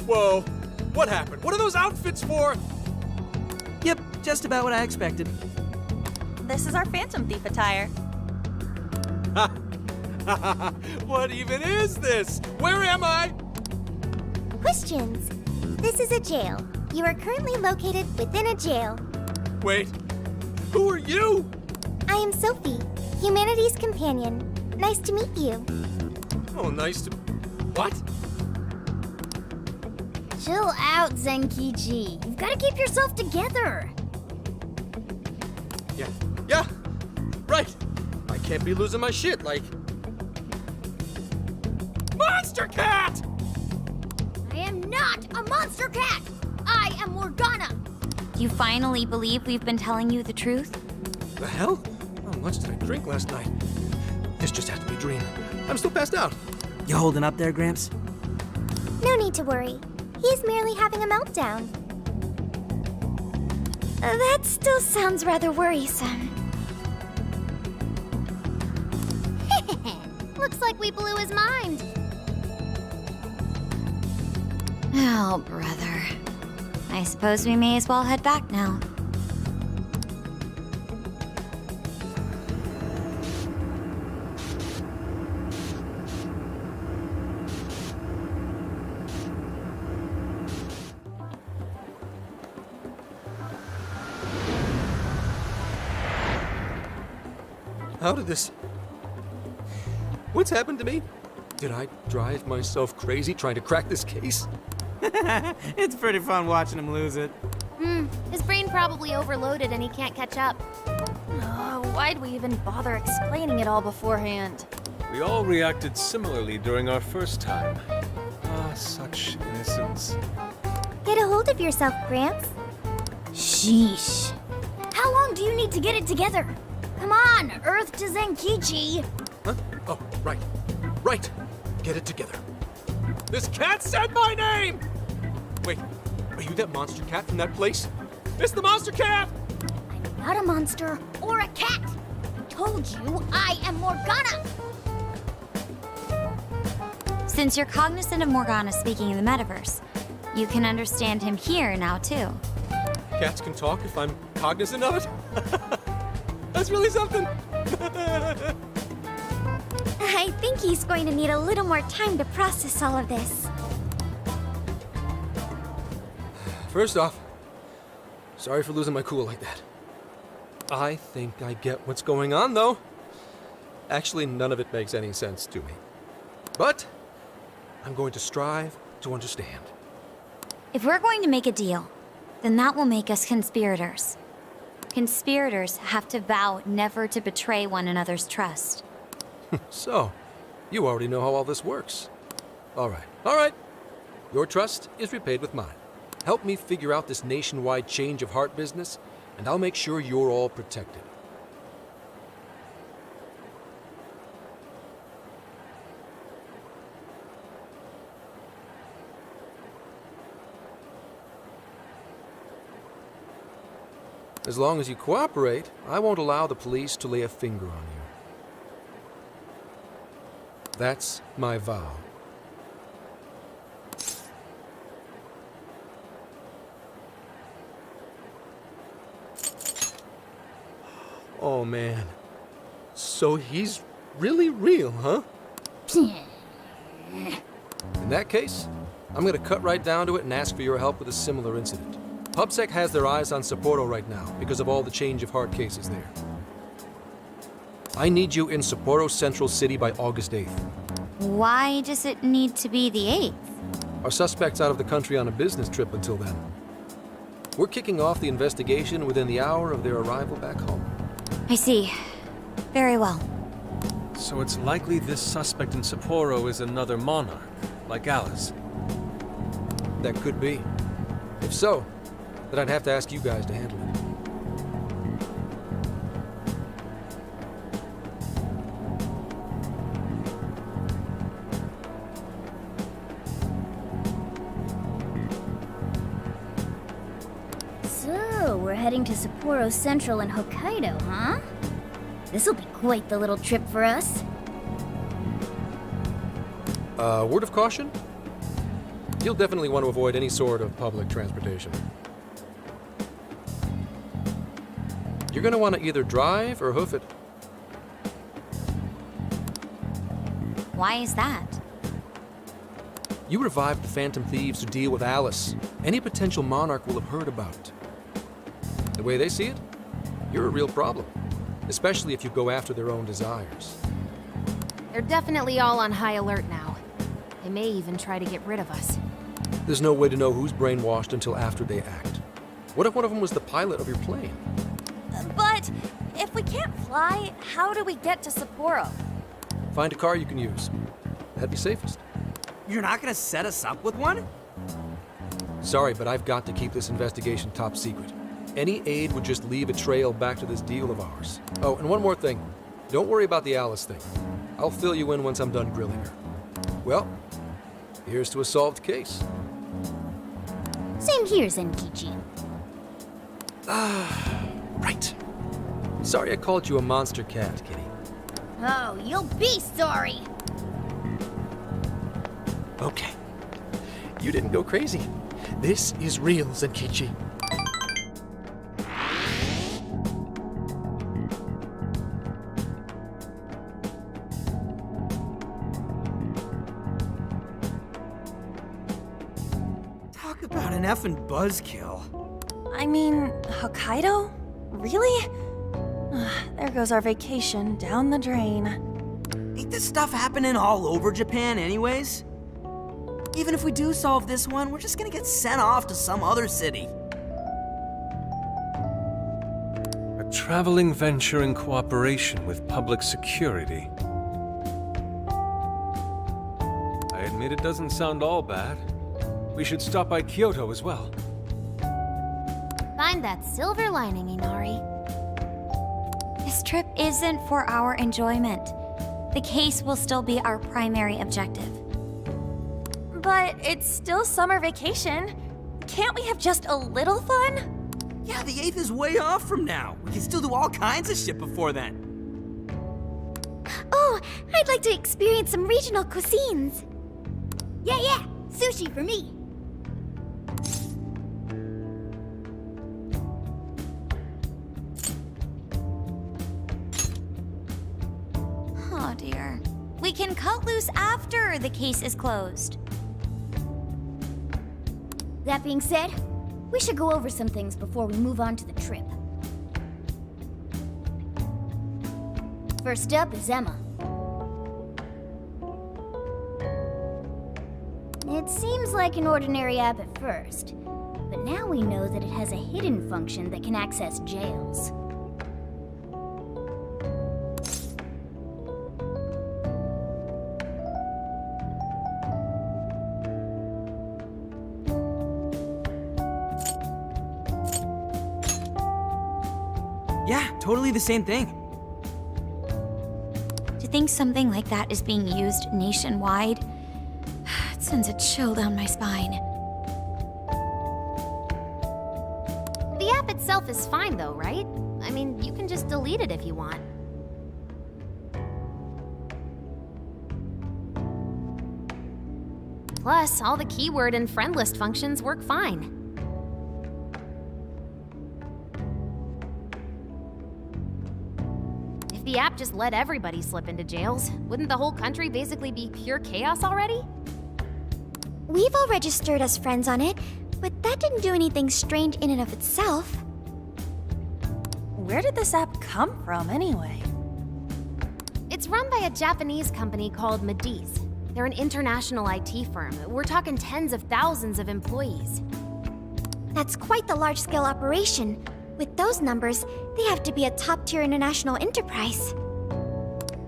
Whoa. What happened? What are those outfits for?
Yep, just about what I expected.
This is our Phantom Thief attire.
What even is this? Where am I?
Questions. This is a jail. You are currently located within a jail.
Wait. Who are you?
I am Sophie, humanity's companion. Nice to meet you.
Oh, nice to... What?
Chill out, Zenkichi. You've got to keep yourself together.
Yeah, right. I can't be losing my shit like... Monster Cat!
I am not a monster cat. I am Morgana. You finally believe we've been telling you the truth?
The hell? Oh much did I drink last night? This just had to be a dream. I'm still passed out.
You holding up there, Gramps?
No need to worry. He's merely having a meltdown. That still sounds rather worrisome. Looks like we blew his mind.
Oh, brother. I suppose we may as well head back now.
How did this... What's happened to me? Did I drive myself crazy trying to crack this case?
It's pretty fun watching him lose it.
His brain probably overloaded and he can't catch up.
Why'd we even bother explaining it all beforehand?
We all reacted similarly during our first time. Ah, such innocence.
Get a hold of yourself, Gramps. Sheesh. How long do you need to get it together? Come on, Earth to Zenkichi.
Huh? Oh, right. Right. Get it together. This cat said my name! Wait, are you that monster cat from that place? It's the monster cat!
I'm not a monster or a cat. I told you I am Morgana.
Since you're cognizant of Morgana speaking in the metaverse, you can understand him here now, too.
Cats can talk if I'm cognizant of it? That's really something!
I think he's going to need a little more time to process all of this.
First off, sorry for losing my cool like that. I think I get what's going on, though. Actually, none of it makes any sense to me. But I'm going to strive to understand.
If we're going to make a deal, then that will make us conspirators. Conspirators have to vow never to betray one another's trust.
So, you already know how all this works. All right. Your trust is repaid with mine. Help me figure out this nationwide change of heart business, and I'll make sure you're all protected. As long as you cooperate, I won't allow the police to lay a finger on you. That's my vow. Oh, man. So he's really real, huh? In that case, I'm gonna cut right down to it and ask for your help with a similar incident. PubSec has their eyes on Sapporo right now because of all the change of heart cases there. I need you in Sapporo Central City by August 8th.
Why does it need to be the 8th?
Our suspect's out of the country on a business trip until then. We're kicking off the investigation within the hour of their arrival back home.
I see. Very well.
So it's likely this suspect in Sapporo is another monarch, like Alice.
That could be. If so, then I'd have to ask you guys to handle it.
So, we're heading to Sapporo Central in Hokkaido, huh? This'll be quite the little trip for us.
Word of caution? You'll definitely want to avoid any sort of public transportation. You're gonna want to either drive or hoof it.
Why is that?
You revived the Phantom Thieves to deal with Alice. Any potential monarch will have heard about it. The way they see it, you're a real problem. Especially if you go after their own desires.
They're definitely all on high alert now. They may even try to get rid of us.
There's no way to know who's brainwashed until after they act. What if one of them was the pilot of your plane?
But if we can't fly, how do we get to Sapporo?
Find a car you can use. That'd be safest.
You're not gonna set us up with one?
Sorry, but I've got to keep this investigation top secret. Any aid would just leave a trail back to this deal of ours. Oh, and one more thing. Don't worry about the Alice thing. I'll fill you in once I'm done grilling her. Well, here's to a solved case.
Same here, Zenkichi.
Right. Sorry I called you a monster cat, Kitty.
Oh, you'll be sorry.
Okay. You didn't go crazy. This is real, Zenkichi.
Talk about an effing buzzkill.
I mean, Hokkaido? Really? There goes our vacation down the drain.
Ain't this stuff happening all over Japan anyways? Even if we do solve this one, we're just gonna get sent off to some other city.
A traveling venture in cooperation with public security. I admit it doesn't sound all bad. We should stop by Kyoto as well.
Find that silver lining, Inari.
This trip isn't for our enjoyment. The case will still be our primary objective. But it's still summer vacation. Can't we have just a little fun?
Yeah, the 8th is way off from now. We can still do all kinds of shit before then.
Oh, I'd like to experience some regional cuisines. Yeah, sushi for me.
Oh dear. We can cut loose after the case is closed.
That being said, we should go over some things before we move on to the trip. First up is Emma. It seems like an ordinary app at first, but now we know that it has a hidden function that can access jails.
Yeah, totally the same thing.
To think something like that is being used nationwide, it sends a chill down my spine.
The app itself is fine though, right? I mean, you can just delete it if you want. Plus, all the keyword and friend list functions work fine. If the app just let everybody slip into jails, wouldn't the whole country basically be pure chaos already?
We've all registered as friends on it, but that didn't do anything strange in and of itself.
Where did this app come from, anyway?
It's run by a Japanese company called Medice. They're an international IT firm. We're talking tens of thousands of employees.
That's quite the large-scale operation. With those numbers, they have to be a top-tier international enterprise.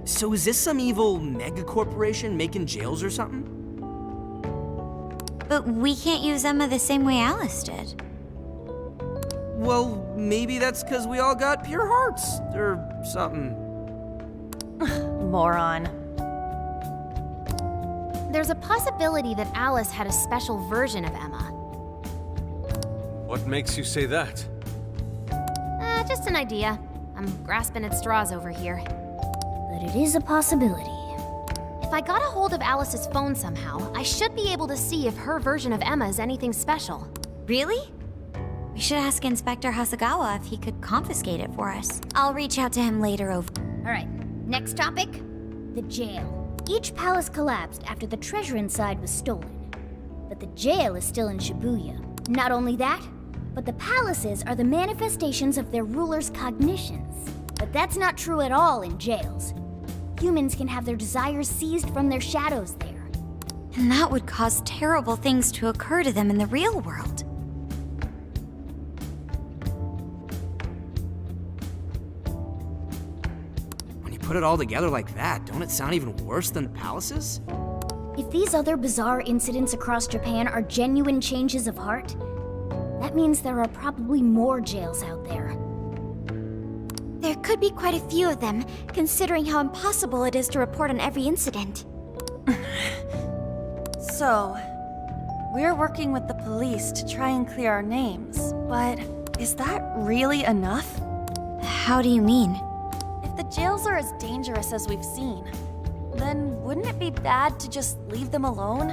So is this some evil mega corporation making jails or something?
But we can't use Emma the same way Alice did.
Well, maybe that's because we all got pure hearts, or something.
Moron.
There's a possibility that Alice had a special version of Emma.
What makes you say that?
Just an idea. I'm grasping at straws over here.
But it is a possibility.
If I got a hold of Alice's phone somehow, I should be able to see if her version of Emma is anything special.
Really? We should ask Inspector Hasegawa if he could confiscate it for us. I'll reach out to him later over.
Alright, next topic. The jail. Each palace collapsed after the treasure inside was stolen. But the jail is still in Shibuya. Not only that, but the palaces are the manifestations of their rulers' cognitions. But that's not true at all in jails. Humans can have their desires seized from their shadows there.
And that would cause terrible things to occur to them in the real world.
When you put it all together like that, don't it sound even worse than the palaces?
If these other bizarre incidents across Japan are genuine changes of heart, that That means there are probably more jails out there. There could be quite a few of them, considering how impossible it is to report on every incident.
So, we're working with the police to try and clear our names, but is that really enough?
How do you mean?
If the jails are as dangerous as we've seen, then wouldn't it be bad to just leave them alone?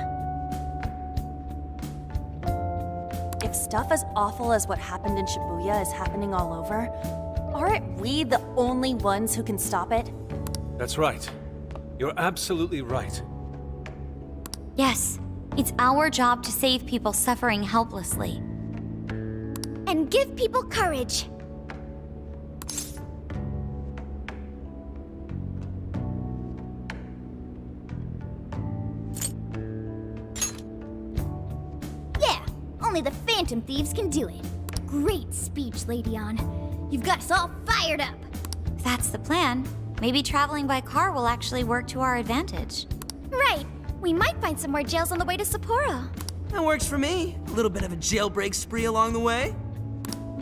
If stuff as awful as what happened in Shibuya is happening all over, aren't we the only ones who can stop it?
That's right. You're absolutely right.
Yes, it's our job to save people suffering helplessly. And give people courage. Yeah, only the Phantom Thieves can do it. Great speech, Lady On. You've got us all fired up. That's the plan. Maybe traveling by car will actually work to our advantage. Right. We might find some more jails on the way to Sapporo.
That works for me. A little bit of a jailbreak spree along the way.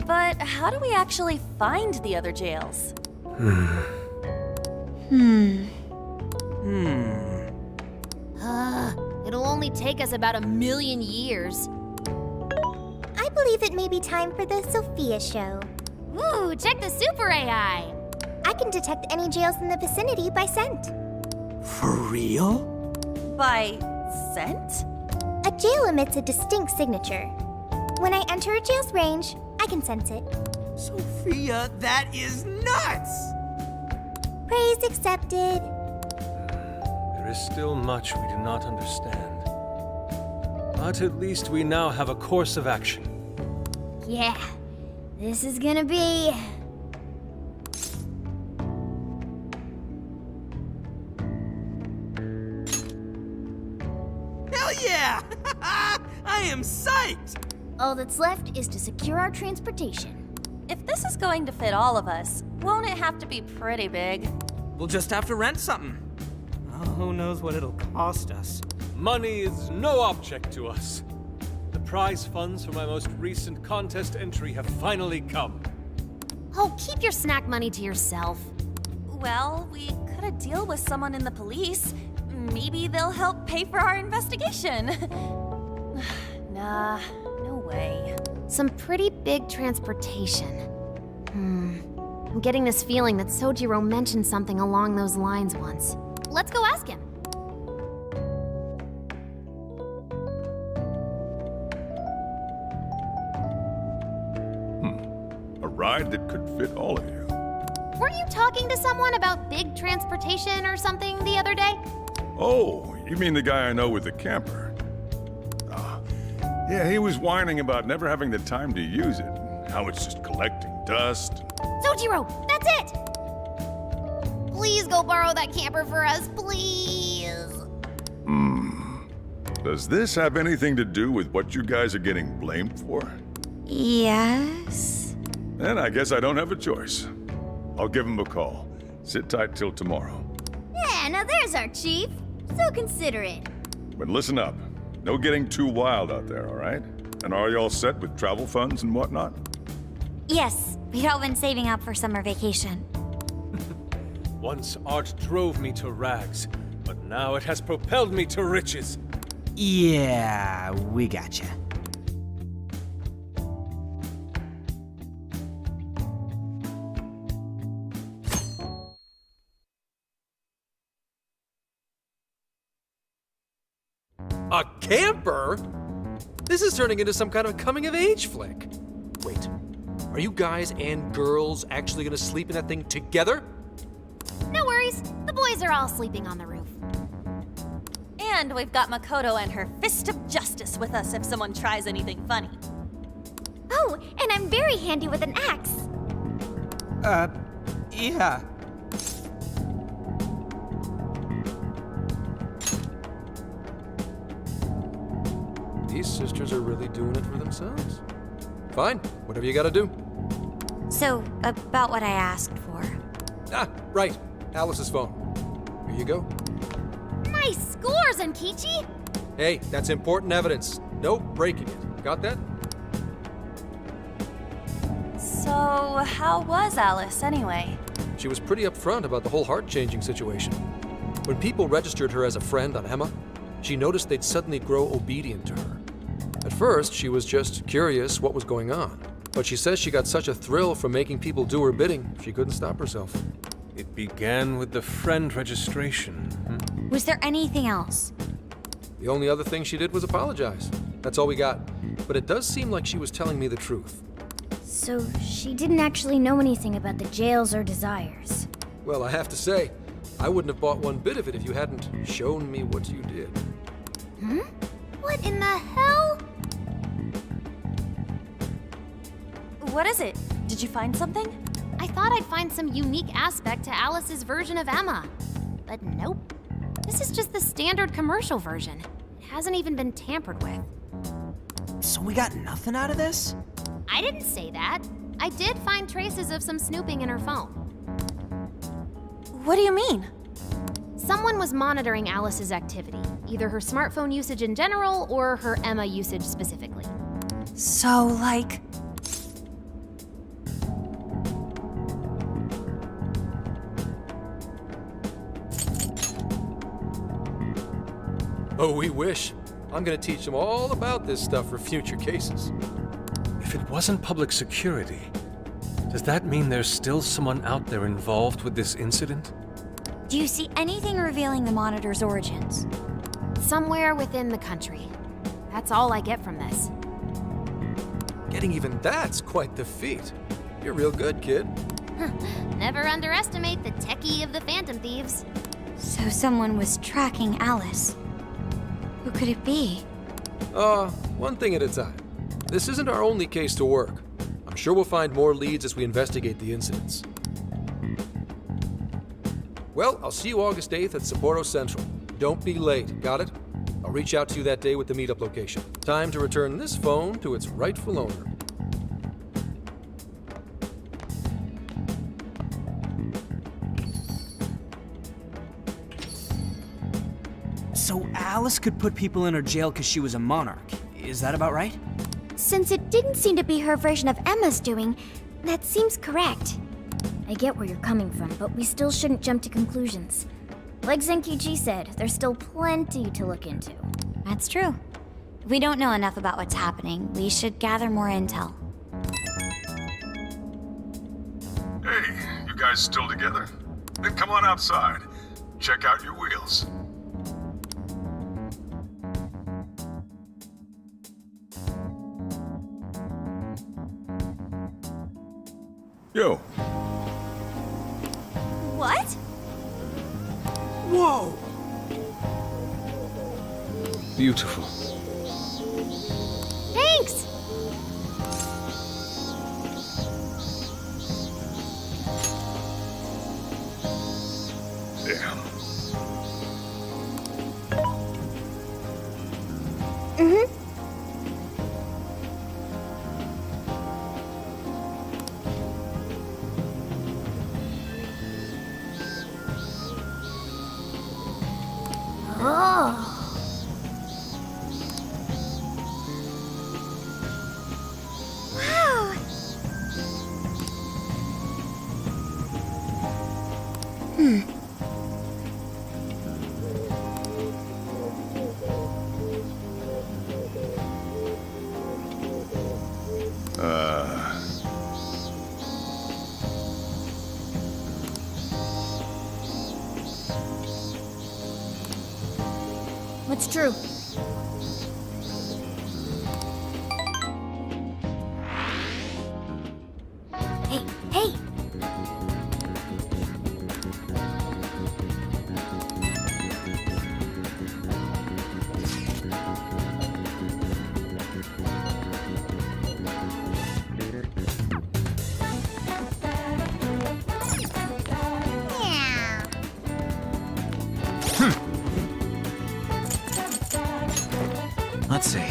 But how do we actually find the other jails?
It'll only take us about 1,000,000 years.
I believe it may be time for the Sophia show.
Ooh, check the super AI!
I can detect any jails in the vicinity by scent.
For real?
By scent?
A jail emits a distinct signature. When I enter a jail's range, I can sense it.
Sophia, that is nuts!
Praise accepted.
There is still much we do not understand. But at least we now have a course of action.
Yeah, this is gonna be...
Hell yeah! I am psyched!
All that's left is to secure our transportation.
If this is going to fit all of us, won't it have to be pretty big?
We'll just have to rent something. Oh, who knows what it'll cost us.
Money is no object to us. The prize funds for my most recent contest entry have finally come.
Oh, keep your snack money to yourself.
Well, we could a deal with someone in the police. Maybe they'll help pay for our investigation. Nah, no way.
Some pretty big transportation. I'm getting this feeling that Sojiro mentioned something along those lines once. Let's go ask him.
A ride that could fit all of you.
Weren't you talking to someone about big transportation or something the other day?
Oh, you mean the guy I know with the camper? Yeah, he was whining about never having the time to use it. How it's just collecting dust.
Sojiro, that's it! Please go borrow that camper for us, please.
Does this have anything to do with what you guys are getting blamed for?
Yes?
Then I guess I don't have a choice. I'll give him a call. Sit tight till tomorrow.
Yeah, now there's our chief. So considerate.
But listen up. No getting too wild out there, all right? And are you all set with travel funds and whatnot?
Yes, we've all been saving up for summer vacation.
Once art drove me to rags, but now it has propelled me to riches.
Yeah, we gotcha.
A camper? This is turning into some kind of coming-of-age flick. Wait, are you guys and girls actually gonna sleep in that thing together?
No worries, the boys are all sleeping on the roof.
And we've got Makoto and her Fist of Justice with us if someone tries anything funny.
Oh, and I'm very handy with an axe.
Yeah.
These sisters are really doing it for themselves. Fine, whatever you gotta do.
So, about what I asked for.
Ah, right. Alice's phone. Here you go.
Nice scores, Enkichi!
Hey, that's important evidence. No breaking it. Got that?
So, how was Alice anyway?
She was pretty upfront about the whole heart-changing situation. When people registered her as a friend on Emma, she noticed they'd suddenly grow obedient to her. At first, she was just curious what was going on, but she says she got such a thrill from making people do her bidding, she couldn't stop herself.
It began with the friend registration.
Was there anything else?
The only other thing she did was apologize. That's all we got. But it does seem like she was telling me the truth.
So she didn't actually know anything about the jails or desires.
Well, I have to say, I wouldn't have bought one bit of it if you hadn't shown me what you did.
Hmm? What in the hell?
What is it? Did you find something?
I thought I'd find some unique aspect to Alice's version of Emma. But nope. This is just the standard commercial version. It hasn't even been tampered with.
So we got nothing out of this?
I didn't say that. I did find traces of some snooping in her phone.
What do you mean?
Someone was monitoring Alice's activity, either her smartphone usage in general or her Emma usage specifically.
So, like...
Oh, we wish. I'm gonna teach them all about this stuff for future cases.
If it wasn't public security, does that mean there's still someone out there involved with this incident?
Do you see anything revealing the Monitor's origins?
Somewhere within the country. That's all I get from this.
Getting even that's quite the feat. You're real good, kid.
Never underestimate the techie of the Phantom Thieves.
So someone was tracking Alice. Who could it be?
One thing at a time. This isn't our only case to work. I'm sure we'll find more leads as we investigate the incidents. Well, I'll see you August 8th at Sapporo Central. Don't be late, got it? I'll reach out to you that day with the meetup location. Time to return this phone to its rightful owner.
So Alice could put people in her jail because she was a monarch. Is that about right?
Since it didn't seem to be her version of Emma's doing, that seems correct. I get where you're coming from, but we still shouldn't jump to conclusions. Like Zenki-Ji said, there's still plenty to look into. That's true. If we don't know enough about what's happening, we should gather more intel.
Hey, you guys still together? Then come on outside. Check out your wheels. Yo.
What?
Whoa!
Beautiful.
Thanks!
Damn.
Mm-hmm. Oh. Wow. What's true? Hey, hey!
Let's see.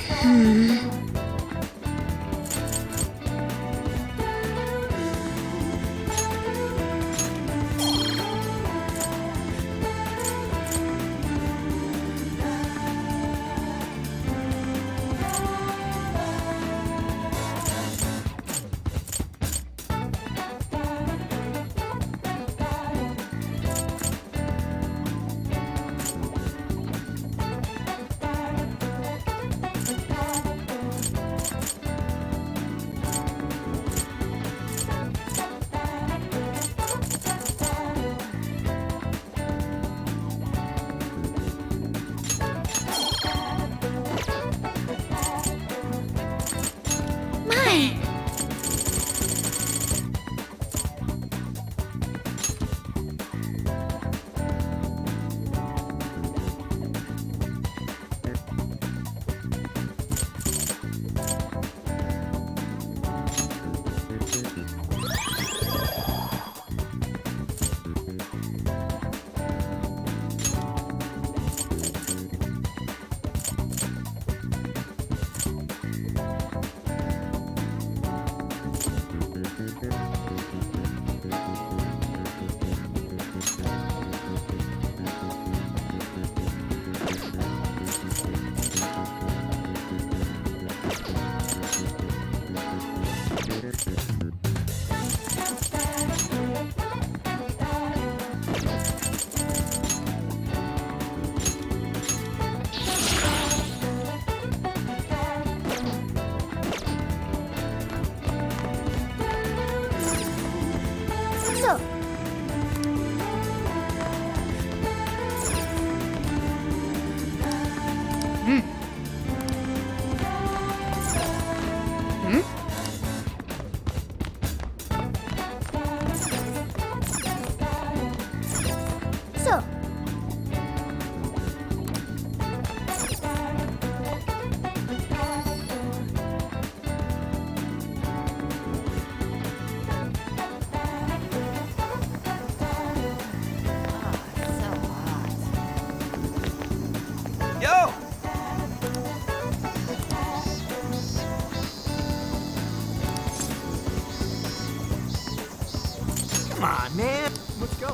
Come on, man. Let's go.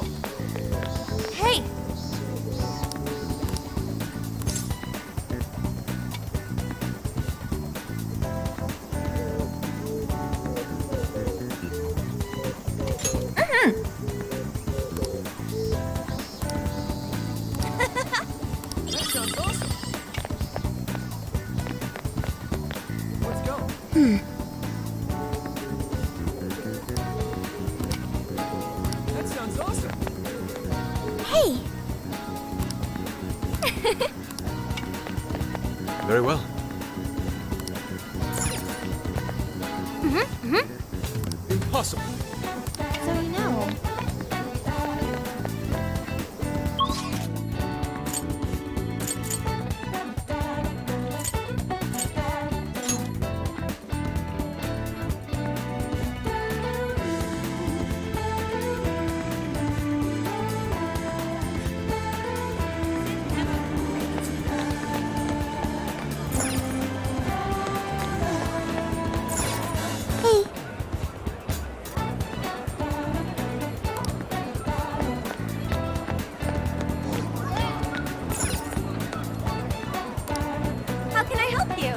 Hey!
That sounds awesome. Let's go. That sounds awesome.
Hey!
Very well.
Impossible.
So you know.
How can I help you?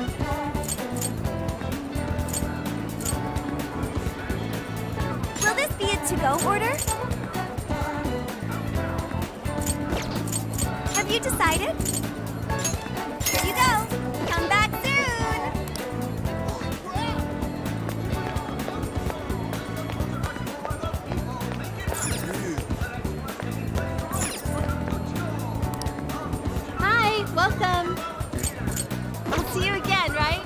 Will this be a to-go order? Have you decided? Here you go. Come back soon.
Hi, welcome. I'll see you again, right?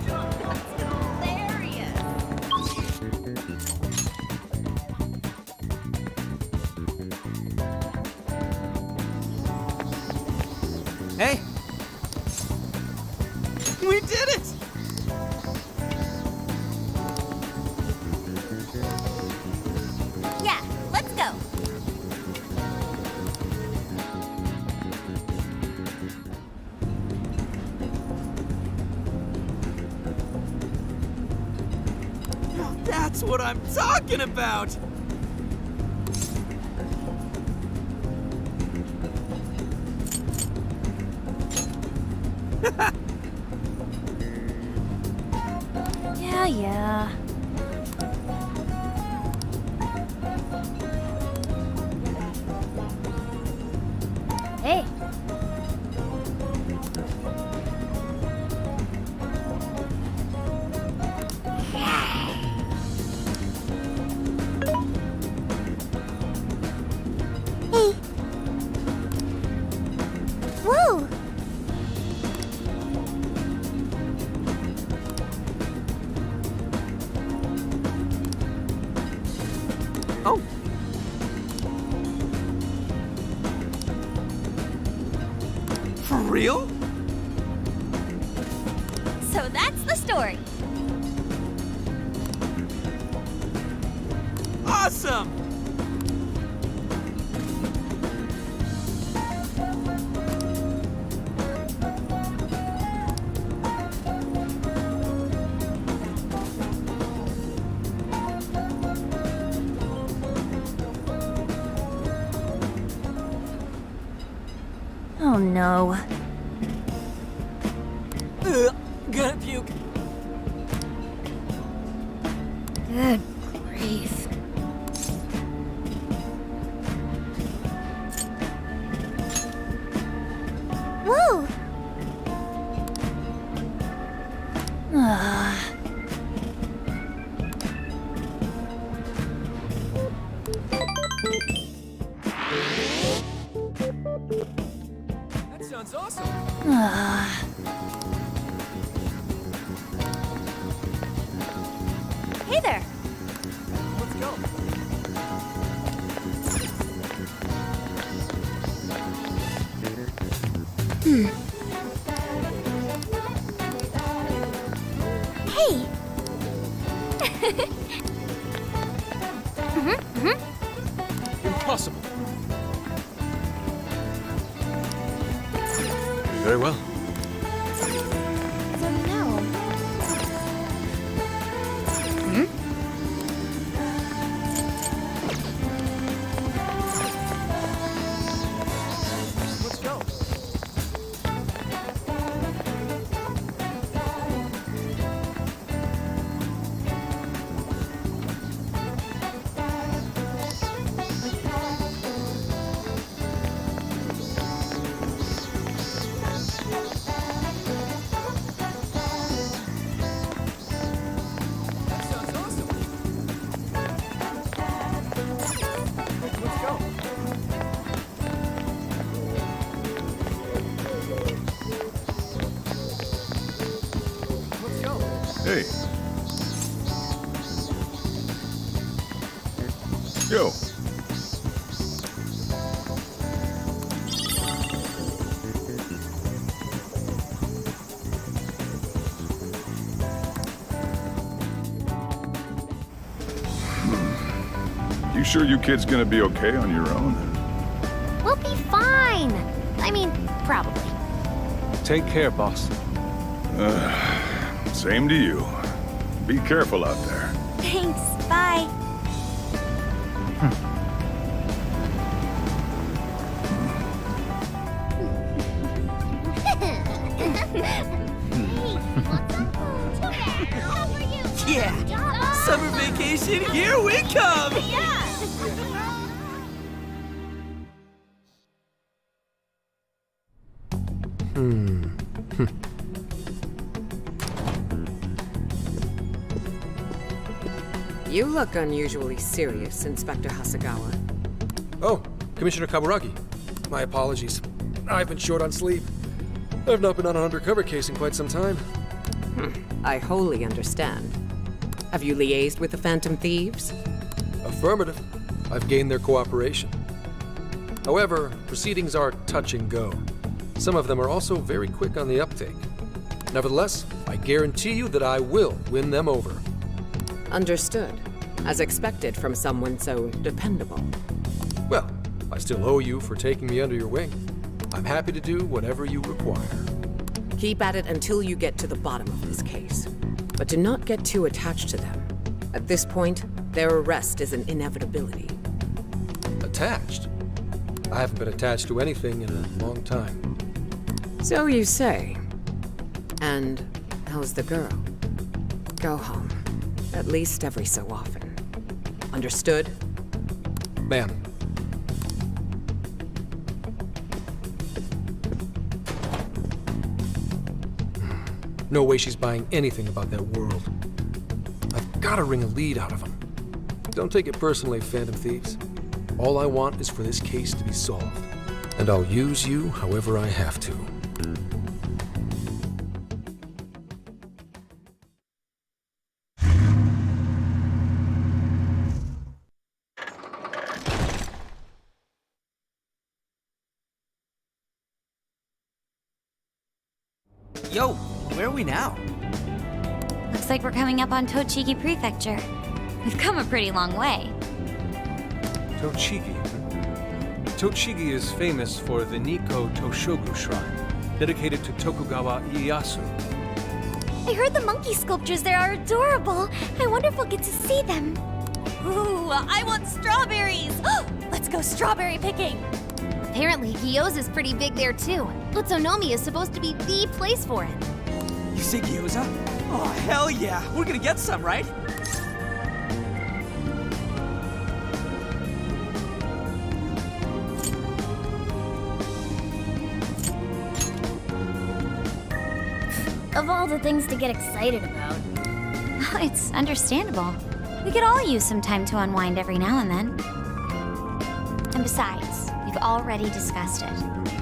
That's hilarious.
Hey. We did it!
Yeah, let's go.
That's what I'm talking about!
Yeah.
Hey. Hey. Whoa.
Oh. For real?
So that's the story.
Awesome!
Oh no.
Gonna puke.
Good grief. Whoa!
That sounds awesome.
Hey there.
Let's go.
Hey!
Impossible. Very well.
So now...
Let's go. That sounds awesome. Let's go. Let's go.
Hey. Yo. You sure you kids gonna be okay on your own?
We'll be fine. I mean, probably.
Take care, boss.
Same to you. Be careful out there.
Thanks, bye.
Yeah! Summer vacation, here we come!
You look unusually serious, Inspector Hasagawa.
Oh, Commissioner Kaburagi. My apologies. I've been short on sleep. I've not been on an undercover case in quite some time.
I wholly understand. Have you liaised with the Phantom Thieves?
Affirmative. I've gained their cooperation. However, proceedings are touch and go. Some of them are also very quick on the uptake. Nevertheless, I guarantee you that I will win them over.
Understood. As expected from someone so dependable.
Well, I still owe you for taking me under your wing. I'm happy to do whatever you require.
Keep at it until you get to the bottom of this case. But do not get too attached to them. At this point, their arrest is an inevitability.
Attached? I haven't been attached to anything in a long time.
So you say. And how's the girl? Go home. At least every so often. Understood?
Ma'am. No way she's buying anything about that world. I've got to wring a lead out of them. Don't take it personally, Phantom Thieves. All I want is for this case to be solved. And I'll use you however I have to.
Yo, where are we now?
Looks like we're coming up on Tochigi Prefecture. We've come a pretty long way.
Tochigi. Tochigi is famous for the Nikko Toshogu Shrine, dedicated to Tokugawa Ieyasu.
I heard the monkey sculptures there are adorable. I wonder if we'll get to see them.
Ooh, I want strawberries! Let's go strawberry picking!
Apparently, Gyoza's pretty big there too. Utsunomi is supposed to be the place for it.
You say gyoza? Oh, hell yeah. We're gonna get some, right?
Of all the things to get excited about, it's understandable. We could all use some time to unwind every now and then. And besides, we've already discussed it.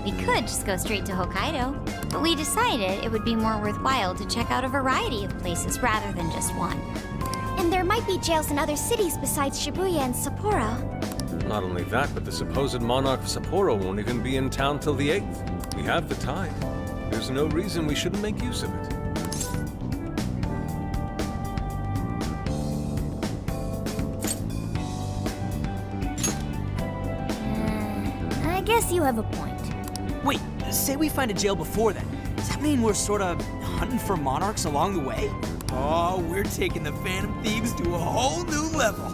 We could just go straight to Hokkaido, but we decided it would be more worthwhile to check out a variety of places rather than just one. And there might be jails in other cities besides Shibuya and Sapporo.
Not only that, but the supposed monarch of Sapporo won't even be in town till the 8th. We have the time. There's no reason we shouldn't make use of it.
I guess you have a point.
Wait, say we find a jail before then. Does that mean we're sort of hunting for monarchs along the way? Oh, we're taking the Phantom Thieves to a whole new level.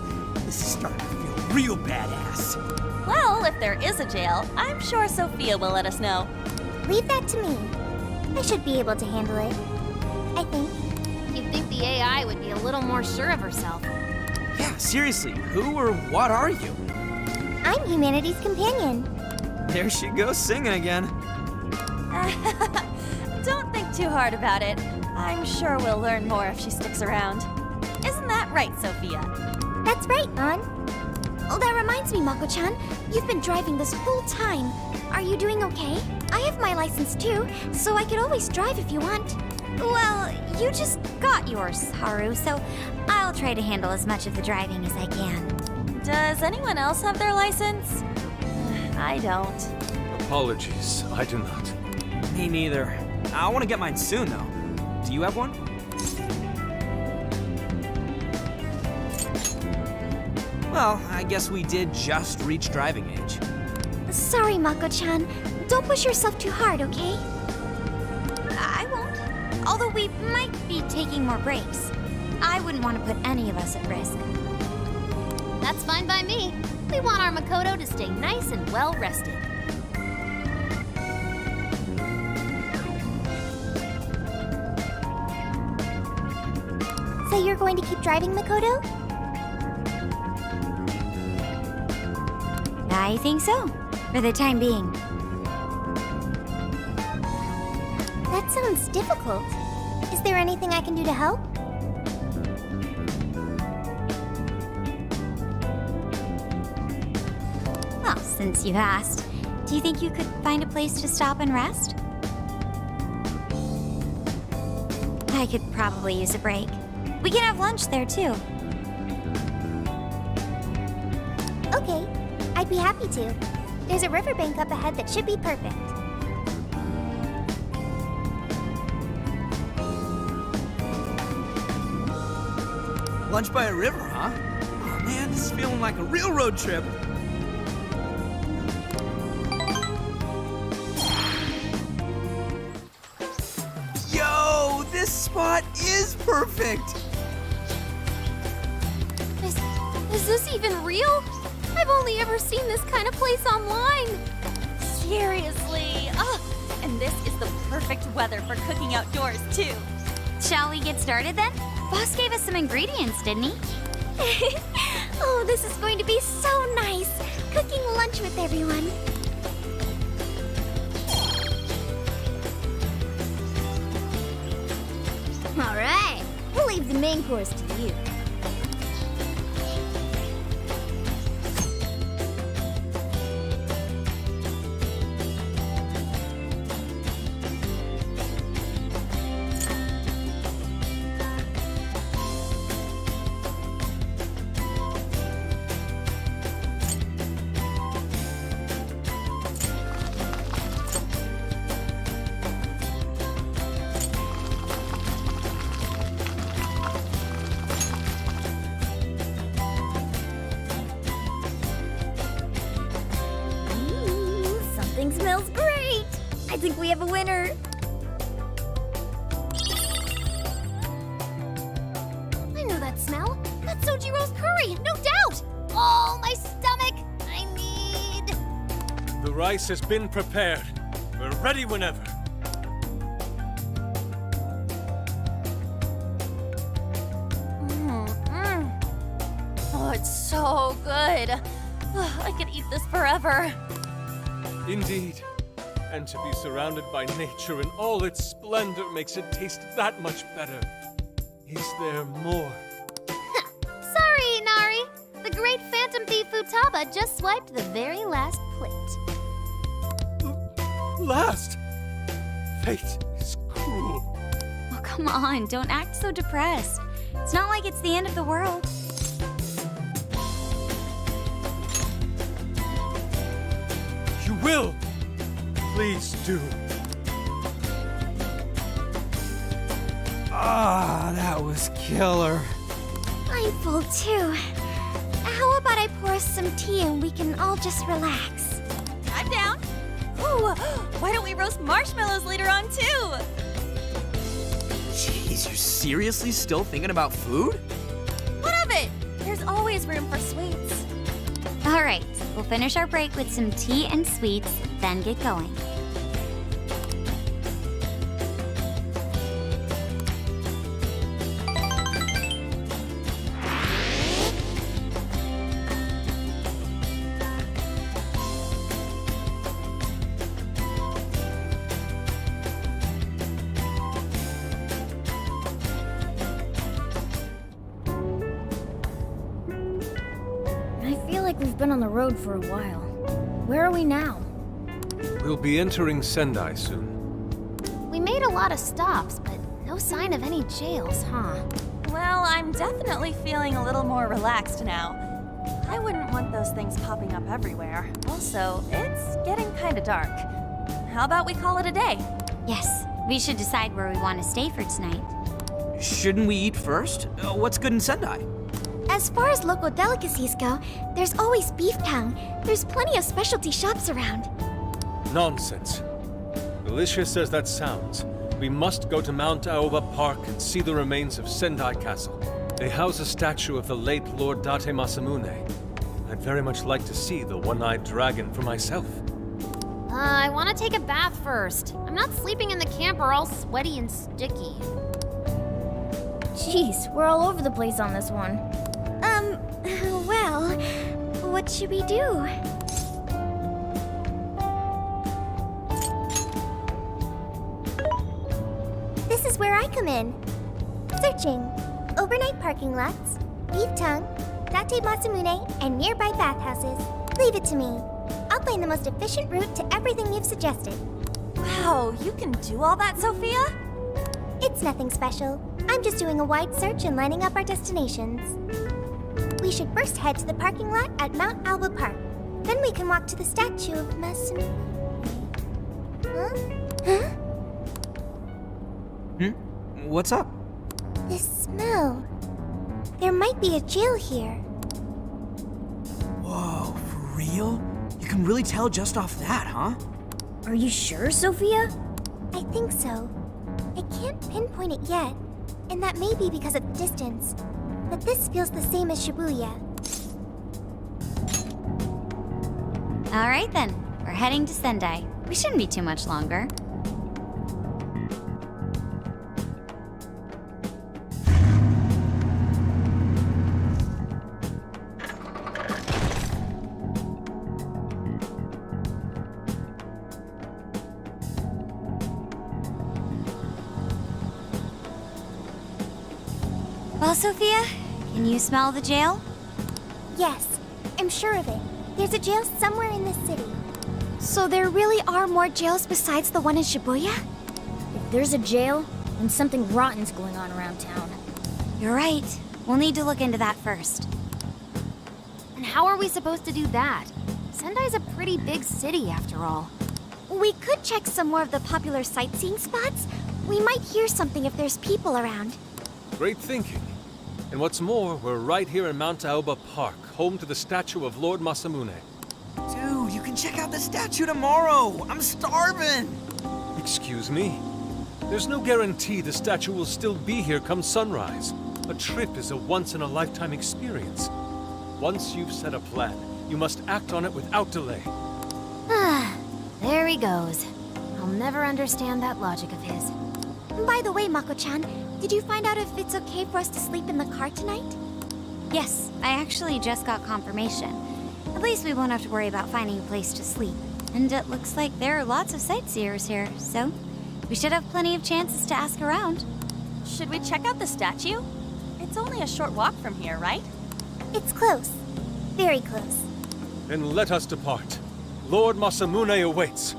This is starting to feel real badass.
Well, if there is a jail, I'm sure Sophia will let us know.
Leave that to me. I should be able to handle it. I think.
You'd think the AI would be a little more sure of herself.
Yeah, seriously, who or what are you?
I'm humanity's companion.
There she goes singing again.
Don't think too hard about it. I'm sure we'll learn more if she sticks around. Isn't that right, Sophia?
That's right, An. Oh, that reminds me, Mako-chan. You've been driving this whole time. Are you doing okay? I have my license too, so I could always drive if you want. Well, you just got yours, Haru, so I'll try to handle as much of the driving as I can.
Does anyone else have their license? I don't.
Apologies, I do not.
Me neither. I want to get mine soon, though. Do you have one? Well, I guess we did just reach driving age.
Sorry, Mako-chan. Don't push yourself too hard, okay? I won't. Although we might be taking more breaks. I wouldn't want to put any of us at risk.
That's fine by me. We want our Makoto to stay nice and well rested.
So you're going to keep driving, Makoto? I think so, for the time being. That sounds difficult. Is there anything I can do to help? Well, since you've asked, do you think you could find a place to stop and rest? I could probably use a break. We can have lunch there, too. Okay, I'd be happy to. There's a riverbank up ahead that should be perfect.
Lunch by a river, huh? Oh man, this is feeling like a real road trip. Yo, this spot is perfect!
Is this even real? I've only ever seen this kind of place online.
Seriously. And this is the perfect weather for cooking outdoors, too.
Shall we get started then? Boss gave us some ingredients, didn't he? Oh, this is going to be so nice. Cooking lunch with everyone. All right. We'll leave the main course to you. think we have a winner. I know that smell. That's Sojiro's curry, no doubt. Oh, my stomach. I need...
The rice has been prepared. We're ready whenever.
Oh, it's so good. I could eat this forever.
Indeed. And to be surrounded by nature in all its splendor makes it taste that much better. Is there more?
Sorry, Inari. The great Phantom Thief Futaba just swiped the very last plate.
Last? Fate is cruel.
Oh, come on. Don't act so depressed. It's not like it's the end of the world.
You will! Please do.
Ah, that was killer.
I'm full too. How about I pour us some tea and we can all just relax?
I'm down. Ooh, why don't we roast marshmallows later on too?
Jeez, you're seriously still thinking about food?
What of it? There's always room for sweets.
All right, we'll finish our break with some tea and sweets, then get going. I feel like we've been on the road for a while. Where are we now?
We'll be entering Sendai soon.
We made a lot of stops, but no sign of any jails, huh?
Well, I'm definitely feeling a little more relaxed now. I wouldn't want those things popping up everywhere. Also, it's getting kind of dark. How about we call it a day?
Yes, we should decide where we want to stay for tonight.
Shouldn't we eat first? What's good in Sendai?
As far as local delicacies go, there's always beef tongue. There's plenty of specialty shops around.
Nonsense. Delicious as that sounds, we must go to Mount Aoba Park and see the remains of Sendai Castle. They house a statue of the late Lord Date Masamune. I'd very much like to see the one-eyed dragon for myself.
I want to take a bath first. I'm not sleeping in the camper all sweaty and sticky.
Jeez, we're all over the place on this one. Well, what should we do? This is where I come in. Searching. Overnight parking lots, beef tongue, Date Masamune, and nearby bathhouses. Leave it to me. I'll find the most efficient route to everything you've suggested.
Wow, you can do all that, Sophia?
It's nothing special. I'm just doing a wide search and lining up our destinations. We should first head to the parking lot at Mount Alba Park. Then we can walk to the statue of Masamune. Huh?
What's up?
This smell. There might be a jail here.
Whoa, for real? You can really tell just off that, huh?
Are you sure, Sophia? I think so. I can't pinpoint it yet, and that may be because of the distance. But this feels the same as Shibuya.
All right then, we're heading to Sendai. We shouldn't be too much longer.
Well, Sophia,
Can you smell the jail?
yes, I'm sure of it. There's a jail somewhere in this city. So there really are more jails besides the one in Shibuya?
If there's a jail, then something rotten's going on around town. You're right. We'll need to look into that first.
And how are we supposed to do that? Sendai's a pretty big city, after all.
We could check some more of the popular sightseeing spots. We might hear something if there's people around.
Great thinking. And what's more, we're right here in Mount Aoba Park, home to the statue of Lord Masamune.
Dude, you can check out the statue tomorrow. I'm starving.
Excuse me? There's no guarantee the statue will still be here come sunrise. A trip is a once-in-a-lifetime experience. Once you've set a plan, you must act on it without delay.
Ah, there he goes. I'll never understand that logic of his. By the way, Mako-chan, did you find out if it's okay for us to sleep in the car tonight?
Yes, I actually just got confirmation. At least we won't have to worry about finding a place to sleep. And it looks like there are lots of sightseers here, so we should have plenty of chances to ask around.
Should we check out the statue? It's only a short walk from here, right?
It's close. Very close.
Then let us depart. Lord Masamune awaits.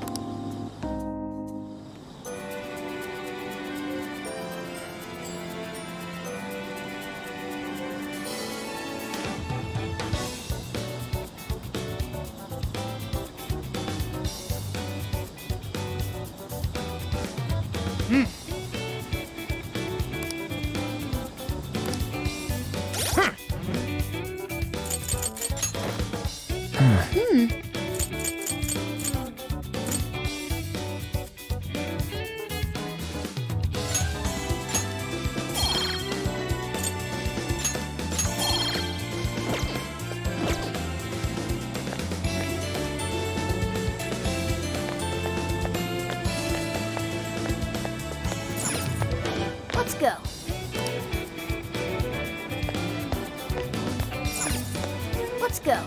Let's go. Let's go.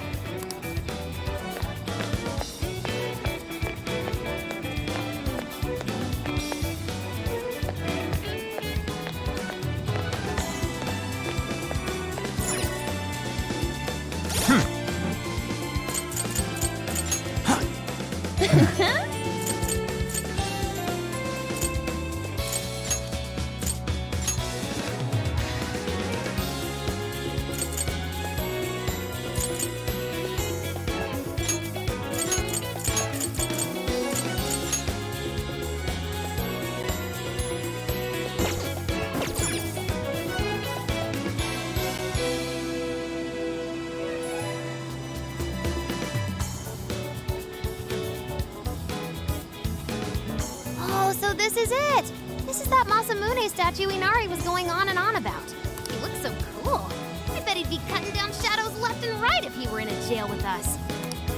Oh, so this is it! This is that Masamune statue Inari was going on and on about. He looks so cool. I bet he'd be cutting down shadows left and right if he were in a jail with us.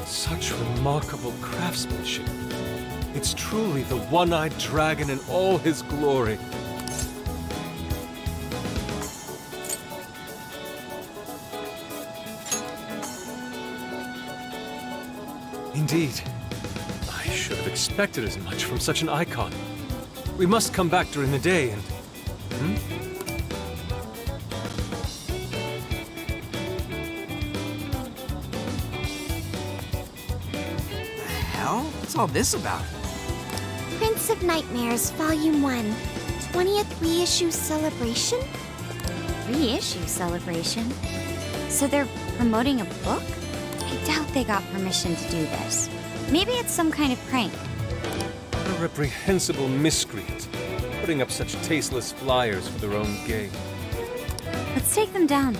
Such remarkable craftsmanship. It's truly the one-eyed dragon in all his glory. Indeed. I should have expected as much from such an icon. We must come back during the day and...
The hell? What's all this about?
Prince of Nightmares, Volume 1. 20th reissue celebration?
Reissue celebration? So they're promoting a book? I doubt they got permission to do this. Maybe it's some kind of prank.
A reprehensible miscreant, putting up such tasteless flyers for their own gain.
Let's take them down.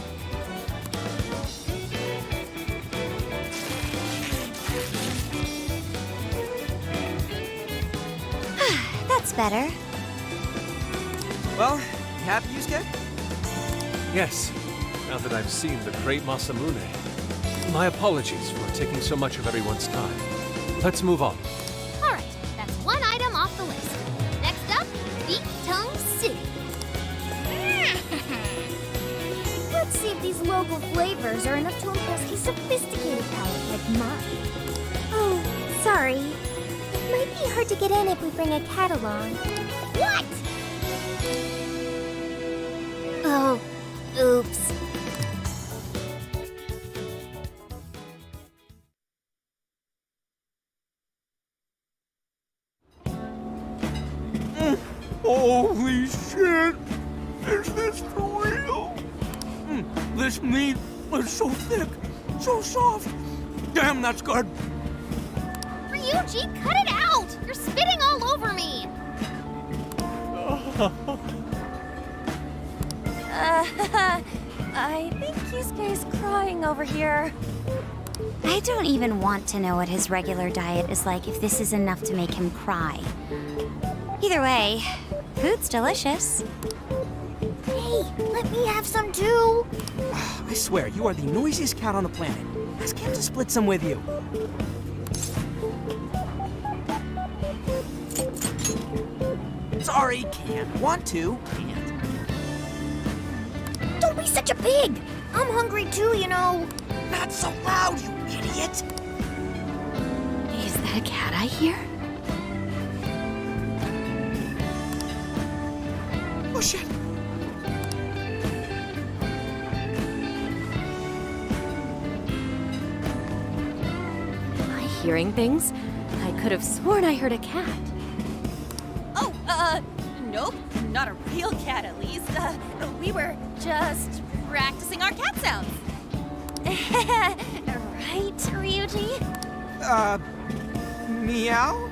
That's better.
Well, you happy, Yusuke?
Yes, now that I've seen the great Masamune. My apologies for taking so much of everyone's time. Let's move on.
Alright, that's one item off the list. Next up, Beat Tongue City. Let's see if these local flavors are enough to impress a sophisticated palate like mine. Oh, sorry. It might be hard to get in if we bring a cat along. What? Oh, oops.
Holy shit! Is this for real? This meat is so thick, so soft. Damn, that's good.
Ryuji, cut it out! You're spitting all over me!
I think Yusuke's crying over here.
I don't even want to know what his regular diet is like if this is enough to make him cry. Either way, food's delicious. Hey, let me have some too.
I swear, you are the noisiest cat on the planet. Ask him to split some with you. Sorry, can't. Want to, can't.
Don't be such a pig. I'm hungry too, you know.
Not so loud, you idiot.
Is that a cat I hear?
Oh, shit.
Am I hearing things? I could have sworn I heard a cat.
Oh, nope. Not a real cat, at least. We were just practicing our cat sounds.
Right, Ryuji?
Meow?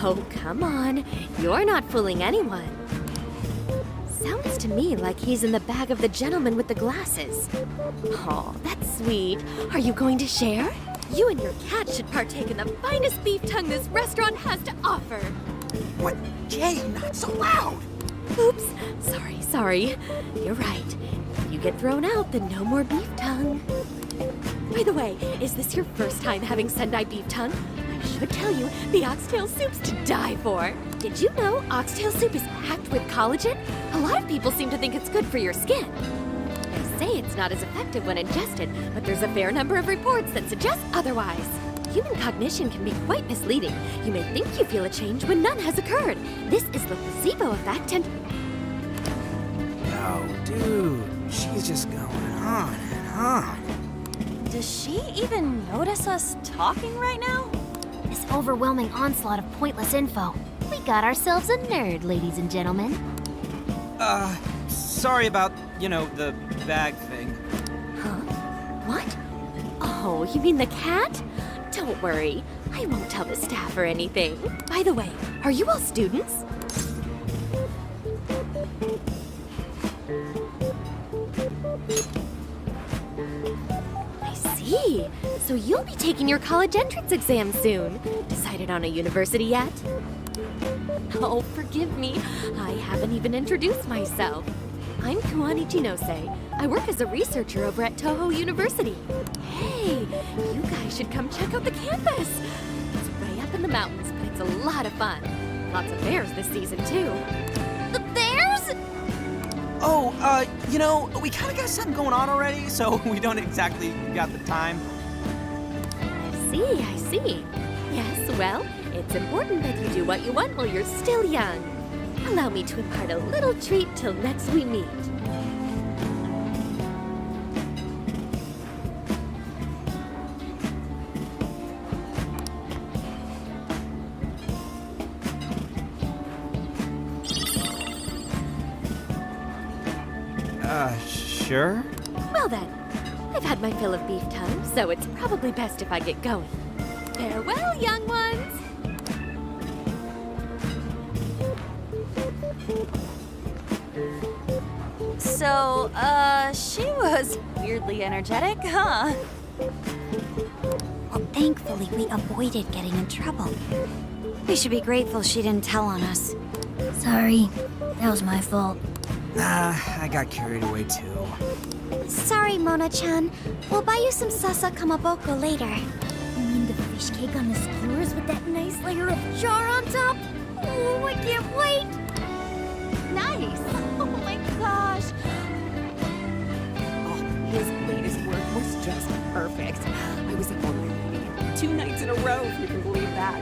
Oh, come on. You're not fooling anyone. Sounds to me like he's in the bag of the gentleman with the glasses. Oh, that's sweet. Are you going to share? You and your cat should partake in the finest beef tongue this restaurant has to offer.
What? Jay, not so loud!
Oops. Sorry. You're right. If you get thrown out, then no more beef tongue. By the way, is this your first time having Sendai beef tongue? I should tell you, the oxtail soup's to die for. Did you know oxtail soup is packed with collagen? A lot of people seem to think it's good for your skin. They say it's not as effective when ingested, but there's a fair number of reports that suggest otherwise. Human cognition can be quite misleading. You may think you feel a change when none has occurred. This is the placebo effect and...
Oh, dude, she's just going on and on.
Does she even notice us talking right now?
This overwhelming onslaught of pointless info. We got ourselves a nerd, ladies and gentlemen.
Sorry about, the bag thing.
Huh? What? Oh, you mean the cat? Don't worry. I won't tell the staff or anything. By the way, are you all students? I see. So you'll be taking your college entrance exam soon. Decided on a university yet? Oh, forgive me. I haven't even introduced myself. I'm Kuani Chinose. I work as a researcher over at Toho University. Hey, you guys should come check out the campus. It's way up in the mountains, but it's a lot of fun. Lots of bears this season, too.
The bears?
Oh, we kind of got something going on already, so we don't exactly got the time.
I see. Yes, well, it's important that you do what you want while you're still young. Allow me to impart a little treat till next we meet.
Sure?
Well then, I've had my fill of beef tongue, so it's probably best if I get going. Farewell, young ones!
So, she was weirdly energetic, huh?
Well, thankfully, we avoided getting in trouble. We should be grateful she didn't tell on us.
Sorry, that was my fault.
I got carried away too.
Sorry, Mona-chan. We'll buy you some sasa kamaboko later.
You mean the fish cake on the skewers with that nice layer of char on top? Oh, I can't wait!
Nice! Oh my gosh! Oh, his latest work was just perfect. I was at one reading it 2 nights in a row, if you can believe that.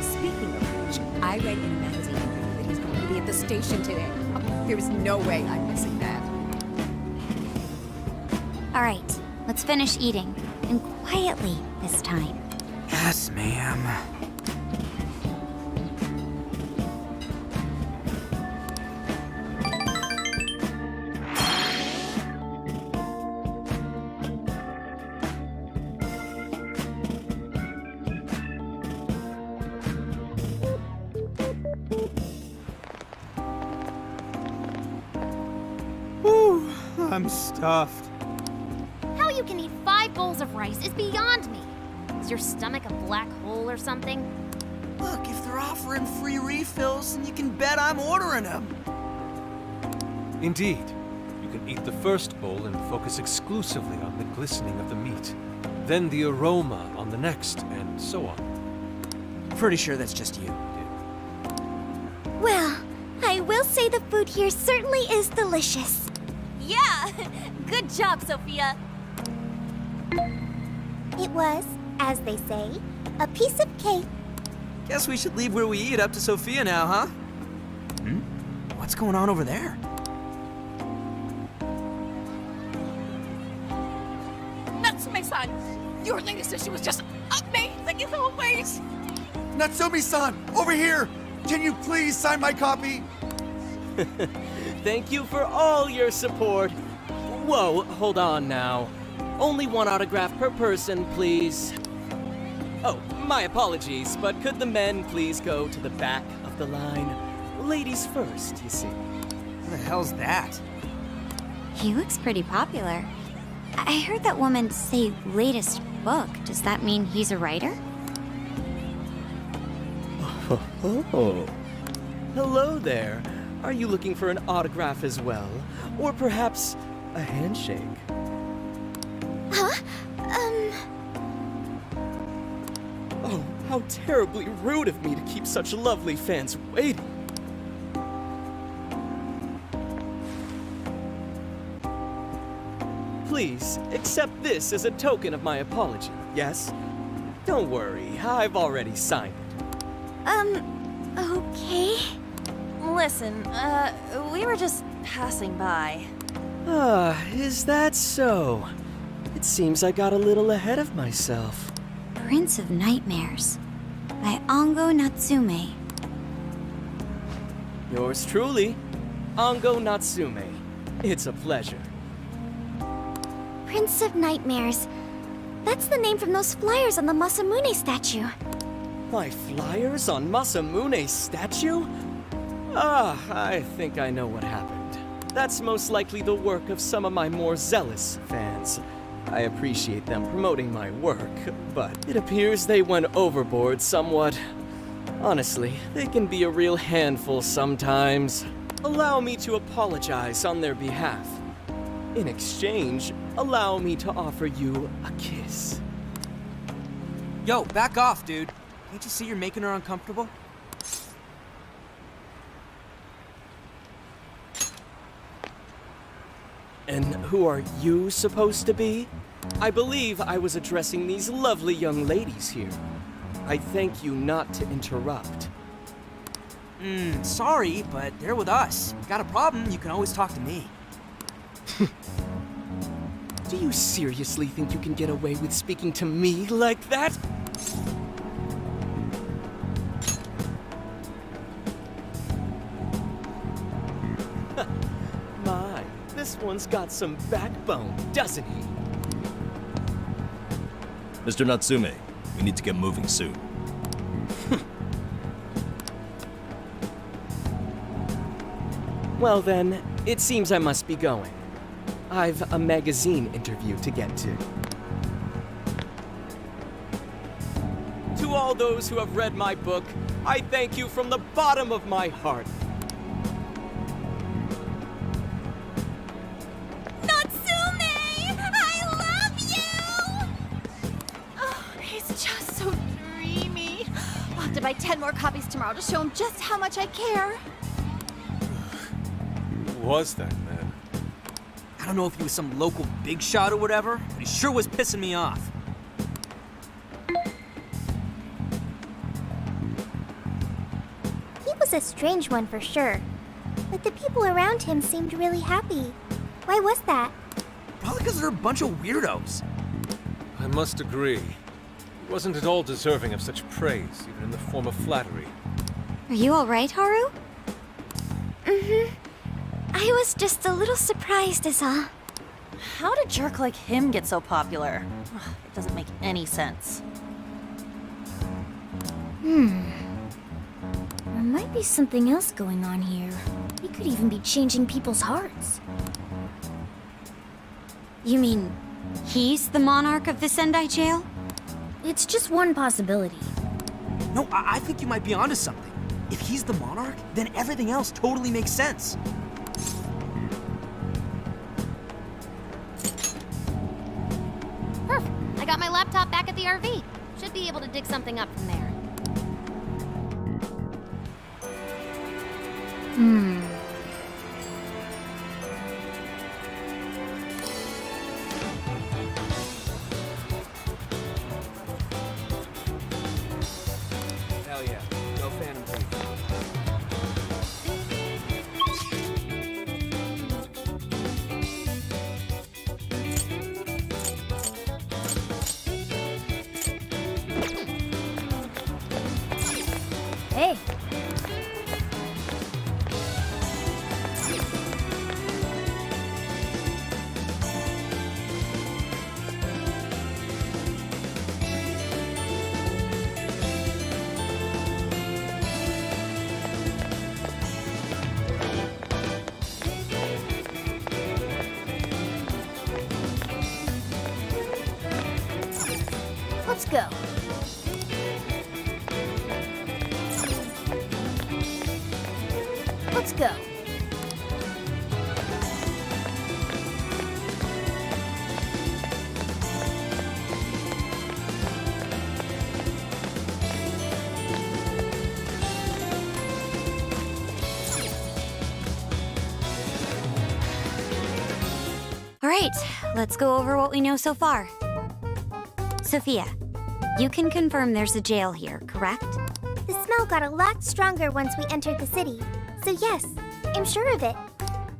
Speaking of which, I read in a magazine that he's going to be at the station today. There's no way I'm missing that.
All right, let's finish eating. And quietly this time.
Yes, ma'am. Whew, I'm stuffed.
How you can eat 5 bowls of rice is beyond me.
Is your stomach a black hole or something?
Look, if they're offering free refills, then you can bet I'm ordering them.
Indeed. You can eat the first bowl and focus exclusively on the glistening of the meat. Then the aroma on the next, and so on.
Pretty sure that's just you.
Well, I will say the food here certainly is delicious.
Yeah! Good job, Sophia.
It was, as they say, a piece of cake.
Guess we should leave where we eat up to Sophia now, huh? What's going on over there?
Natsume-san, your latest issue was just amazing as always.
Natsumi-san, over here! Can you please sign my copy?
Thank you for all your support. Whoa, hold on now. Only one autograph per person, please. Oh, my apologies, but could the men please go to the back of the line? Ladies first, you see.
Who the hell's that?
He looks pretty popular. I heard that woman say latest book. Does that mean he's a writer?
Oh. Hello there. Are you looking for an autograph as well? Or perhaps a handshake?
Huh?
Oh, how terribly rude of me to keep such lovely fans waiting. Please, accept this as a token of my apology, yes? Don't worry, I've already signed it.
Okay.
Listen, we were just passing by.
Ah, is that so? It seems I got a little ahead of myself.
Prince of Nightmares by Ango Natsume.
Yours truly, Ango Natsume. It's a pleasure.
Prince of Nightmares. That's the name from those flyers on the Masamune statue.
My flyers on Masamune's statue? Ah, I think I know what happened. That's most likely the work of some of my more zealous fans. I appreciate them promoting my work, but it appears they went overboard somewhat. Honestly, they can be a real handful sometimes. Allow me to apologize on their behalf. In exchange, allow me to offer you a kiss.
Yo, back off, dude. Can't you see you're making her uncomfortable?
And who are you supposed to be? I believe I was addressing these lovely young ladies here. I thank you not to interrupt.
Sorry, but they're with us. Got a problem, you can always talk to me.
Do you seriously think you can get away with speaking to me like that? My, this one's got some backbone, doesn't he?
Mr. Natsume, we need to get moving soon.
Well then, it seems I must be going. I've a magazine interview to get to. To all those who have read my book, I thank you from the bottom of my heart.
Natsume! I love you! Oh, he's just so dreamy. I'll have to buy 10 more copies tomorrow to show him just how much I care.
Who was that man?
I don't know if he was some local big shot or whatever, but he sure was pissing me off.
He was a strange one for sure. But the people around him seemed really happy. Why was that?
Probably because they're a bunch of weirdos.
I must agree. He wasn't at all deserving of such praise, even in the form of flattery.
Are you alright, Haru? Mm-hmm. I was just a little surprised is all.
How did a jerk like him get so popular? Ugh, it doesn't make any sense.
There might be something else going on here. He could even be changing people's hearts.
You mean he's the monarch of the Sendai jail?
It's just one possibility.
No, I think you might be onto something. If he's the Monarch, then everything else totally makes sense.
Perfect. I got my laptop back at the RV. Should be able to dig something up from there.
Hell yeah. No Phantom Thief.
Hey. Let's go. Let's go. All right, let's go over what we know so far. Sophia, you can confirm there's a jail here, correct?
The smell got a lot stronger once we entered the city. So yes, I'm sure of it.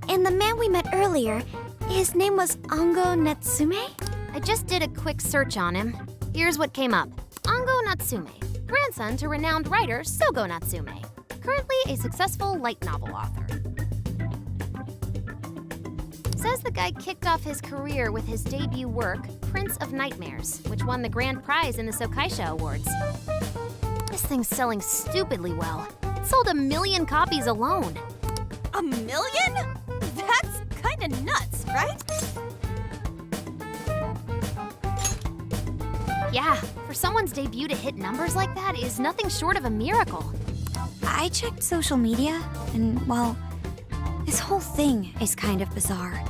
And the man we met earlier, his name was Ango Natsume?
I just did a quick search on him. Here's what came up. Ango Natsume, grandson to renowned writer Sogo Natsume, currently a successful light novel author. Says the guy kicked off his career with his debut work, Prince of Nightmares, which won the grand prize in the Sokaisha Awards. This thing's selling stupidly well. It sold 1 million copies alone.
1 million? That's kinda nuts, right?
Yeah, for someone's debut to hit numbers like that is nothing short of a miracle.
I checked social media, and well, this whole thing is kind of bizarre.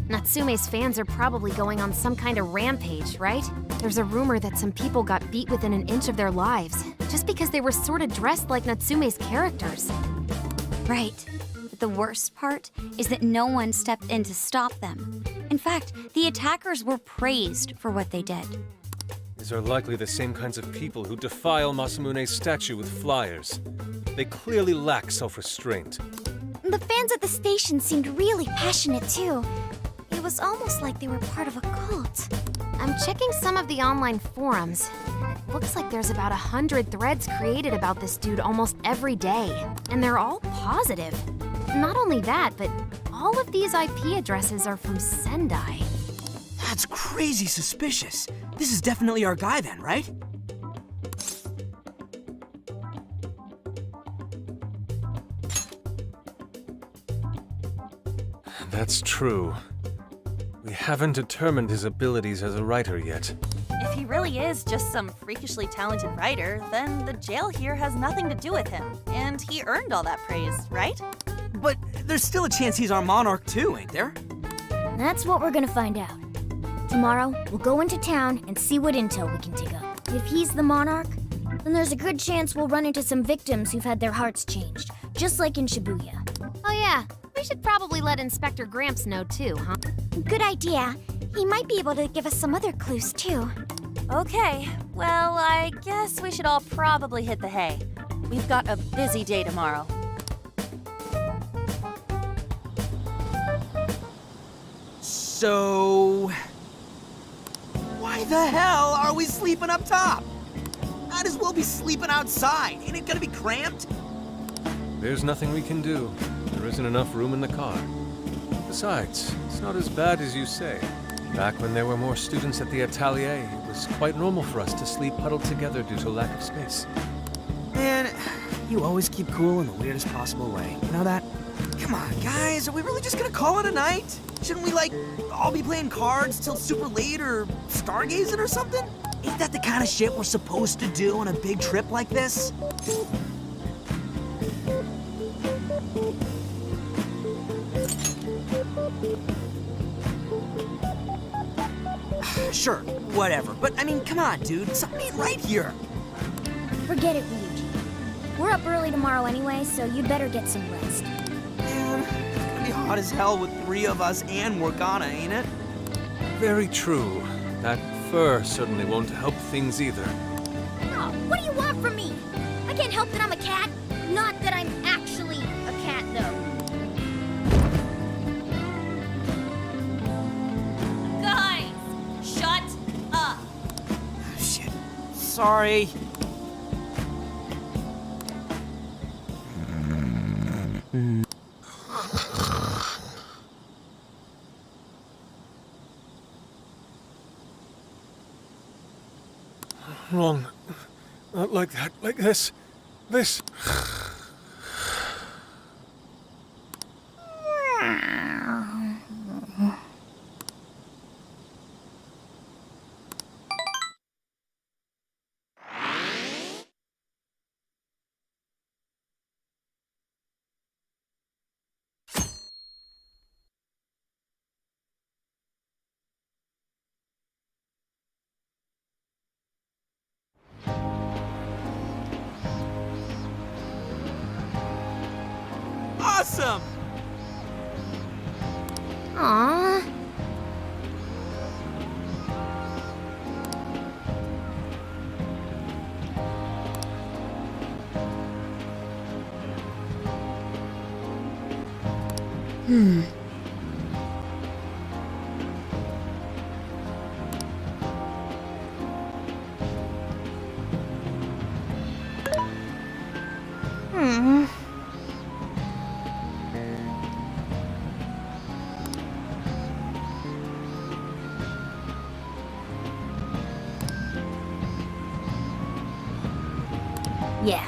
Natsume's fans are probably going on some kind of rampage, right? There's a rumor that some people got beat within an inch of their lives, just because they were sort of dressed like Natsume's characters.
Right. But the worst part is that no one stepped in to stop them. In fact, the attackers were praised for what they did.
These are likely the same kinds of people who defile Masamune's statue with flyers. They clearly lack self-restraint.
The fans at the station seemed really passionate too. It was almost like they were part of a cult.
I'm checking some of the online forums. It looks like there's about 100 threads created about this dude almost every day, and they're all positive. Not only that, but all of these IP addresses are from Sendai.
That's crazy suspicious. This is definitely our guy then, right?
That's true. We haven't determined his abilities as a writer yet.
If he really is just some freakishly talented writer, then the jail here has nothing to do with him. And he earned all that praise, right?
But there's still a chance he's our Monarch too, ain't there?
That's what we're gonna find out. Tomorrow, we'll go into town and see what intel we can dig up. If he's the Monarch, then there's a good chance we'll run into some victims who've had their hearts changed, just like in Shibuya.
Oh yeah, we should probably let Inspector Gramps know too, huh?
Good idea. He might be able to give us some other clues too.
Okay, well, I guess we should all probably hit the hay. We've got a busy day tomorrow.
So... why the hell are we sleeping up top? Might as well be sleeping outside. Ain't it gonna be cramped?
There's nothing we can do. There isn't enough room in the car. Besides, it's not as bad as you say. Back when there were more students at the atelier, it was quite normal for us to sleep huddled together due to lack of space.
Man, you always keep cool in the weirdest possible way. You know that? Come on, guys, are we really just gonna call it a night? Shouldn't we, like, all be playing cards till super late or stargazing or something? Ain't that the kind of shit we're supposed to do on a big trip like this? Sure, whatever. But I mean, come on, dude. Something ain't right here.
Forget it, Ryuji. We're up early tomorrow anyway, so you'd better get some rest.
Man, it's gonna be hot as hell with 3 of us and Morgana, ain't it?
Very true. That fur certainly won't help things either.
Oh, what do you want from me? I can't help that I'm a cat. Not that I'm actually a cat, though.
Guys, shut up.
Shit. Sorry.
Wrong. Not like that. Like this. This.
Awesome!
Aww. Yeah.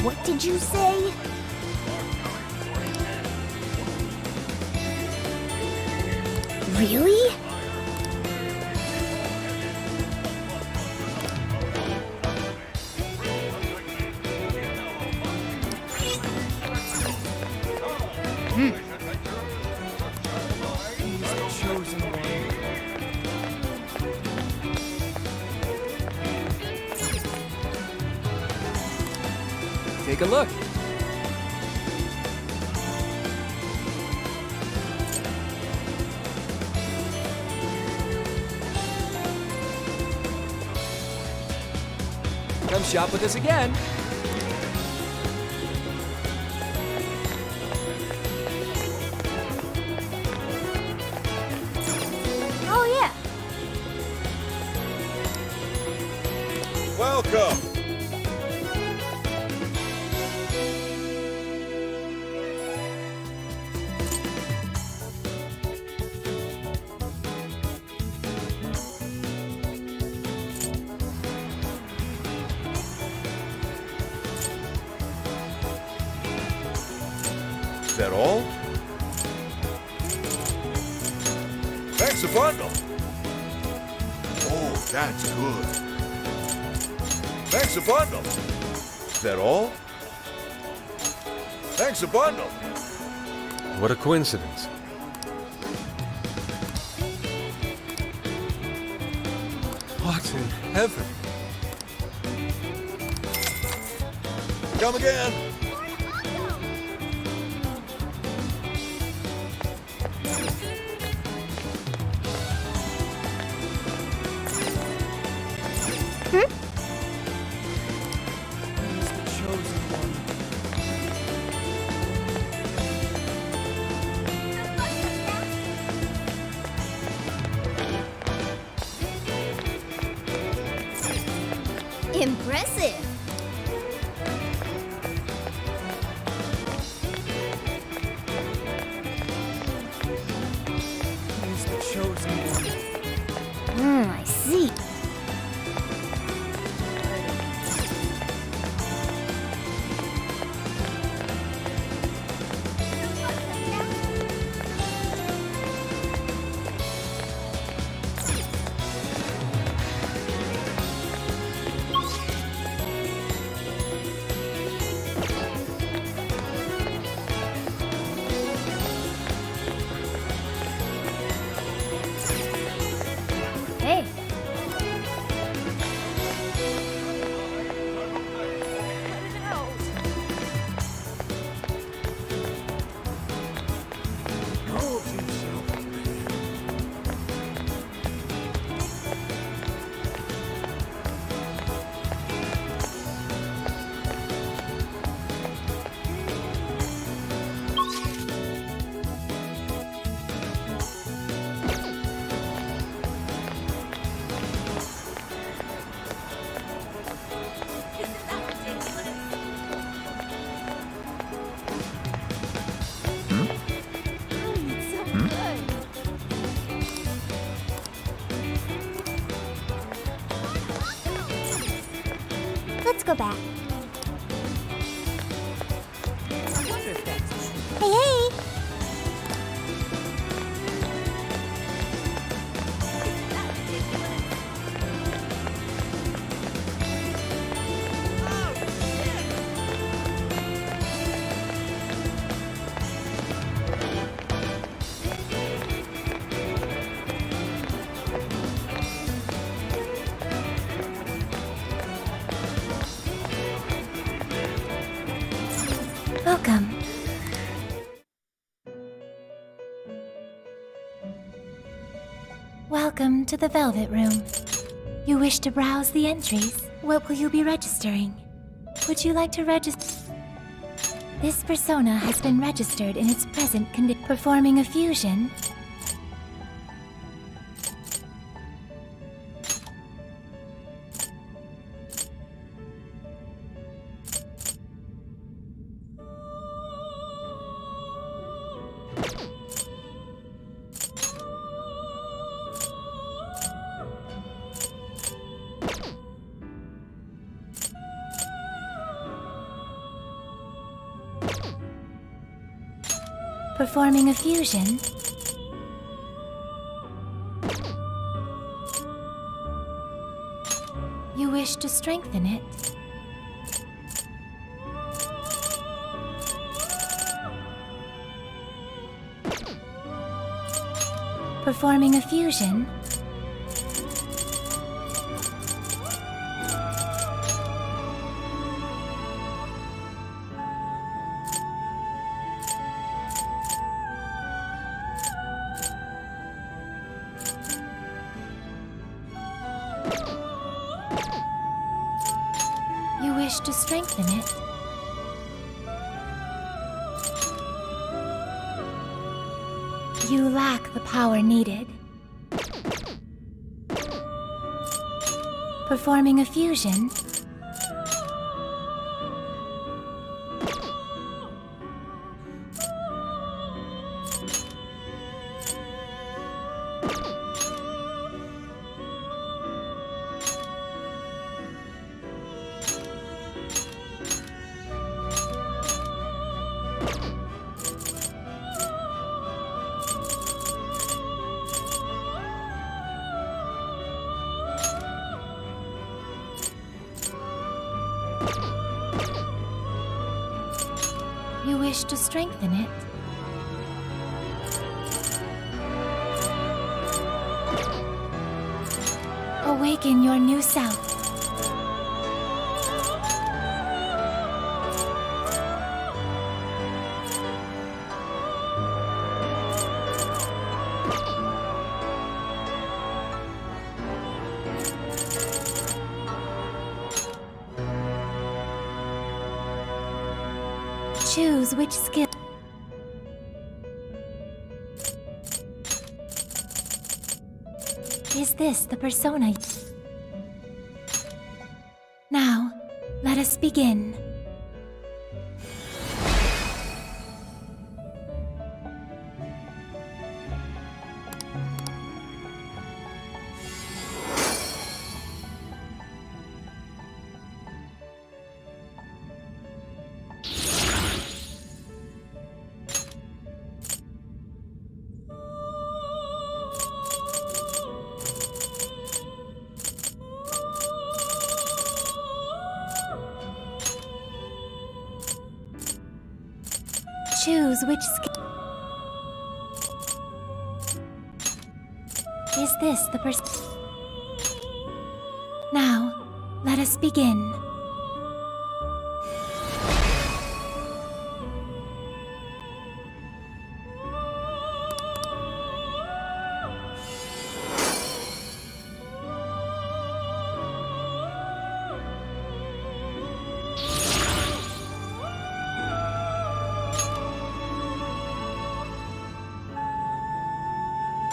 What did you say? Really?
Take a look. Come shop with us again.
Oh, yeah.
Welcome. Is that all? Thanks a bundle. Oh, that's good. Thanks a bundle. Is that all? Thanks a bundle.
What a coincidence. What in heaven?
Come again.
Impressive.
Here's the chosen one.
I see. Hey. Let's go back. Hey, hey! Welcome. Welcome to the Velvet Room. You wish to browse the entries? What will you be registering? Would you like to register? This persona has been registered in its present condition. Performing a fusion? Performing a fusion? You wish to strengthen it? Performing a fusion? You wish to strengthen it? You lack the power needed. Performing a fusion? You wish to strengthen it? Awaken your new self. Choose which skill. Is this the persona?
begin. Choose which skill. Is this the person? Now, let us begin.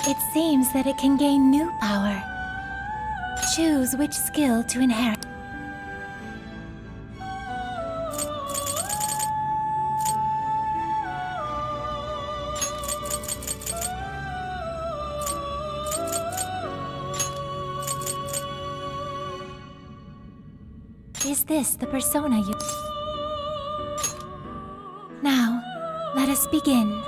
It seems that it can gain new power. Choose which skill to inherit. Is this the persona you... Now, let us begin.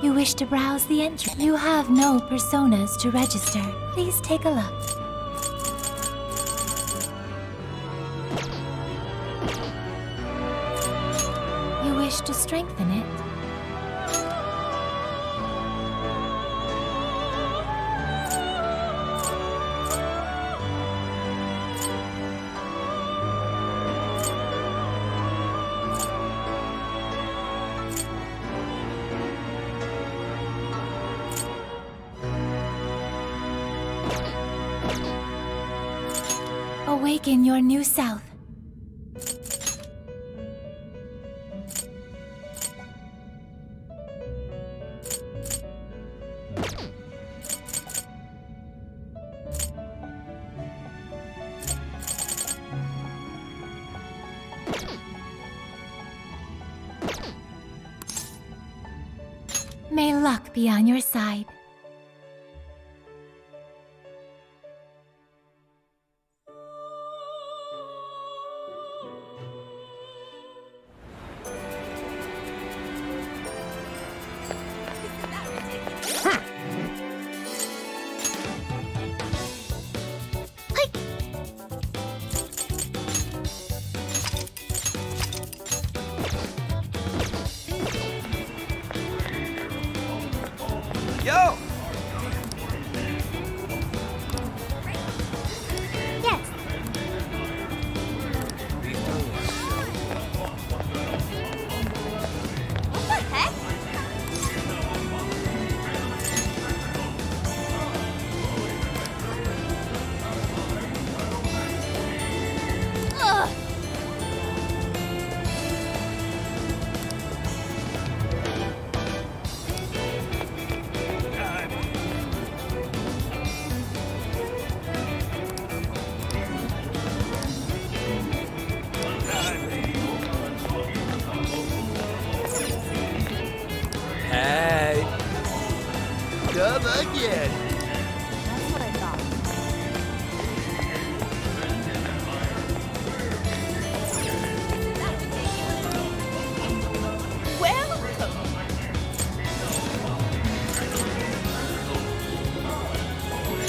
You wish to browse the entry. You have no personas to register. Please take a look. You wish to strengthen it? Awaken your new self. May luck be on your side.
Yo!
Yes.
What the heck? Ugh.
Hey! Come again!
That's what I thought.
Welcome.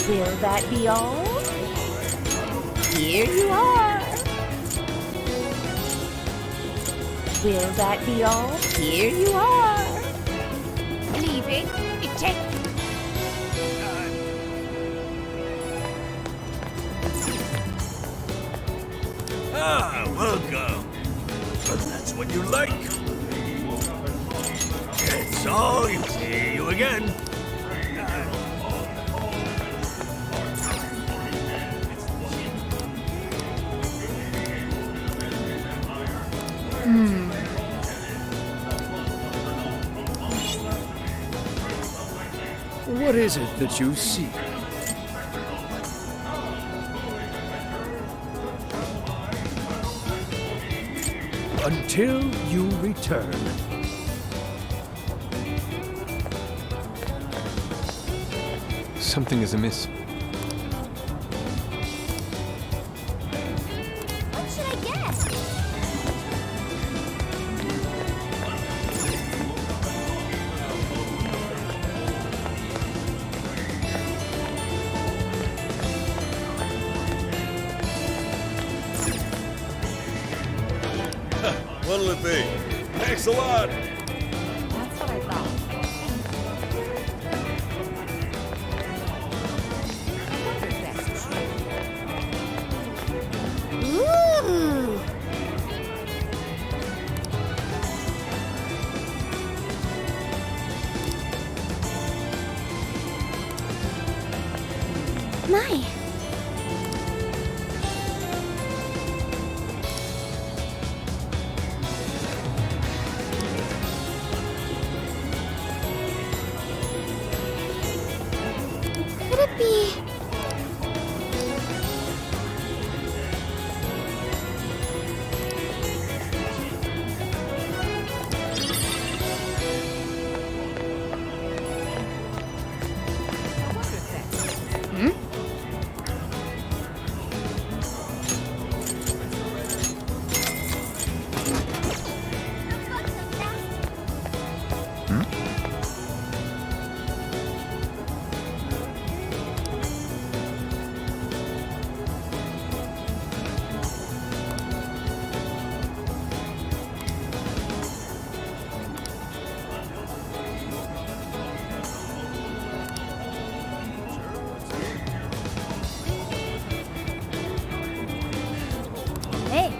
Will that be all? Here you are. Will that be all? Here you are. Leaving? Eject.
Ah, welcome. But that's what you like. So, you see you again. What is it that you seek? Until you return.
Something is amiss.
What should I get?
What'll it be? Thanks a lot.
That's what I thought.
Ooh! My. Could it be? Hmm? Hey.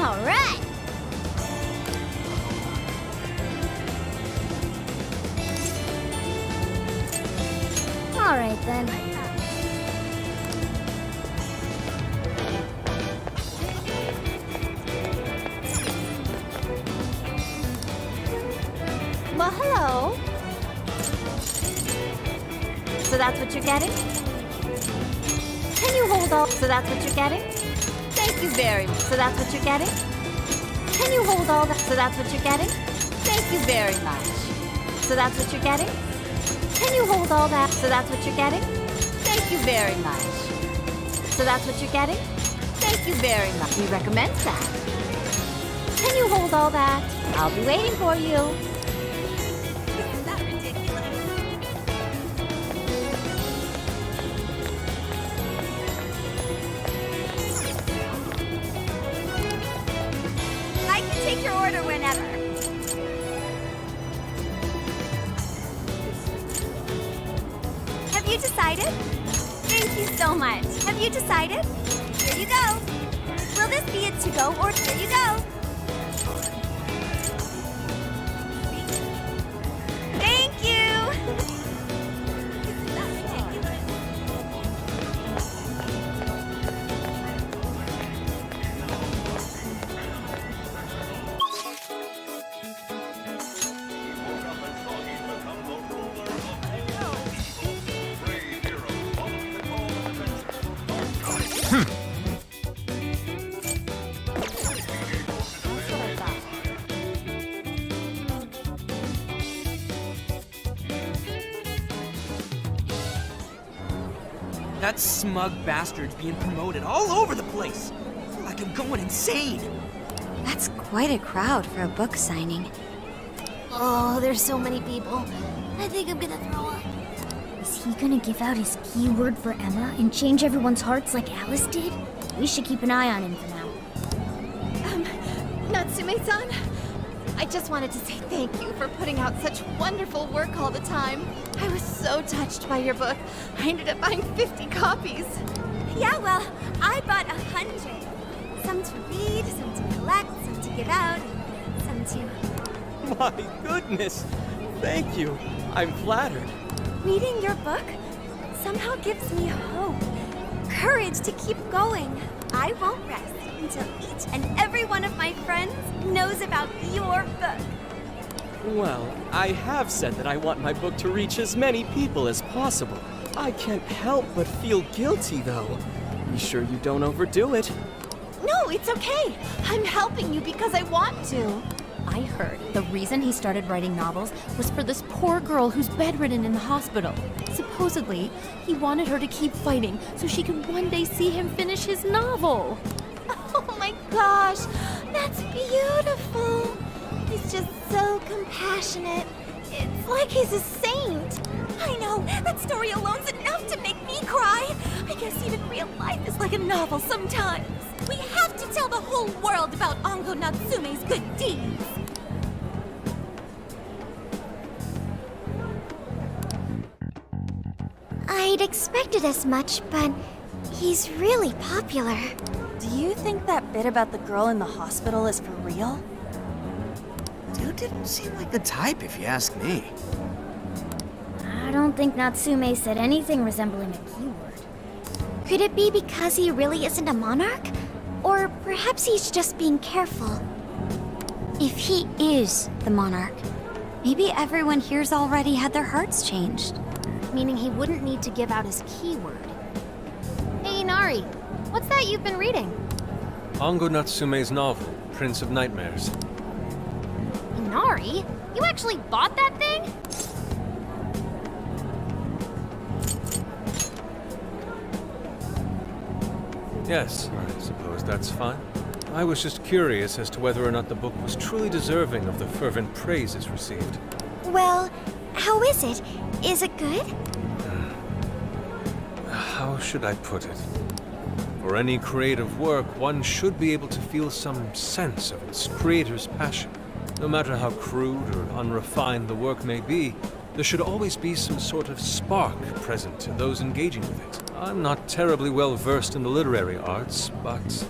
All right. All right then. Well, hello. So that's what you're getting? Can you hold all? So that's what you're getting? Thank you very much. So that's what you're getting? Can you hold all that? So that's what you're getting? Thank you very much. So that's what you're getting? Can you hold all that? So that's what you're getting? Thank you very much. So that's what you're getting? Thank you very much. We recommend that. Can you hold all that? I'll be waiting for you. Isn't that ridiculous? I can take your order whenever. Have you decided? Thank you so much. Have you decided? Here you go. Will this be a to-go or here you go? Thank you. Isn't that ridiculous?
That smug bastard's being promoted all over the place. I feel like I'm going insane.
That's quite a crowd for a book signing. Oh, there's so many people. I think I'm gonna throw up. Is he gonna give out his keyword for Emma and change everyone's hearts like Alice did? We should keep an eye on him for now.
Natsume-san,
I just wanted to say thank you for putting out such wonderful work all the time. I was so touched by your book. I ended up buying 50 copies.
Yeah, well, I bought 100. Some to read, some to collect, some to give out, some to...
My goodness! Thank you. I'm flattered.
Reading your book somehow gives me hope, courage to keep going. I won't rest until each and every one of my friends knows about your book.
Well, I have said that I want my book to reach as many people as possible. I can't help but feel guilty, though. Be sure you don't overdo it.
No, it's okay. I'm helping you because I want to.
I heard the reason he started writing novels was for this poor girl who's bedridden in the hospital. Supposedly, he wanted her to keep fighting so she could one day see him finish his novel.
Oh my gosh, that's beautiful. He's just so compassionate. It's like he's a saint.
I know, that story alone's enough to make me cry. I guess even real life is like a novel sometimes. We have to tell the whole world about Ango Natsume's good deeds.
I'd expected as much, but he's really popular.
Do you think that bit about the girl in the hospital is for real?
Dude didn't seem like the type, if you ask me.
I don't think Natsume said anything resembling a keyword. Could it be because he really isn't a monarch? Or perhaps he's just being careful. If he is the monarch, maybe everyone here's already had their hearts changed.
Meaning he wouldn't need to give out his keyword. Hey, Inari, what's that you've been reading?
Ango Natsume's novel, Prince of Nightmares.
Inari? You actually bought that thing?
Yes, I suppose that's fine. I was just curious as to whether or not the book was truly deserving of the fervent praise it's received.
Well, how is it? Is it good?
How should I put it? For any creative work, one should be able to feel some sense of its creator's passion. No matter how crude or unrefined the work may be, there should always be some sort of spark present to those engaging with it. I'm not terribly well versed in the literary arts, but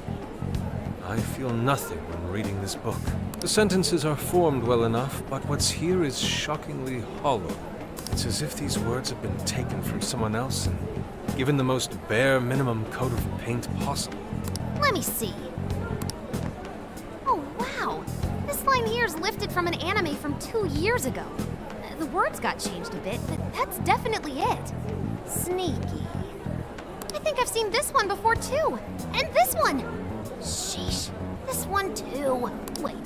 I feel nothing when reading this book. The sentences are formed well enough, but what's here is shockingly hollow. It's as if these words have been taken from someone else and given the most bare minimum coat of paint possible.
Let me see. Oh, wow. This line here is lifted from an anime from 2 years ago. The words got changed a bit, but that's definitely it. Sneaky. I think I've seen this one before, too. And this one! Sheesh. This one, too. Wait.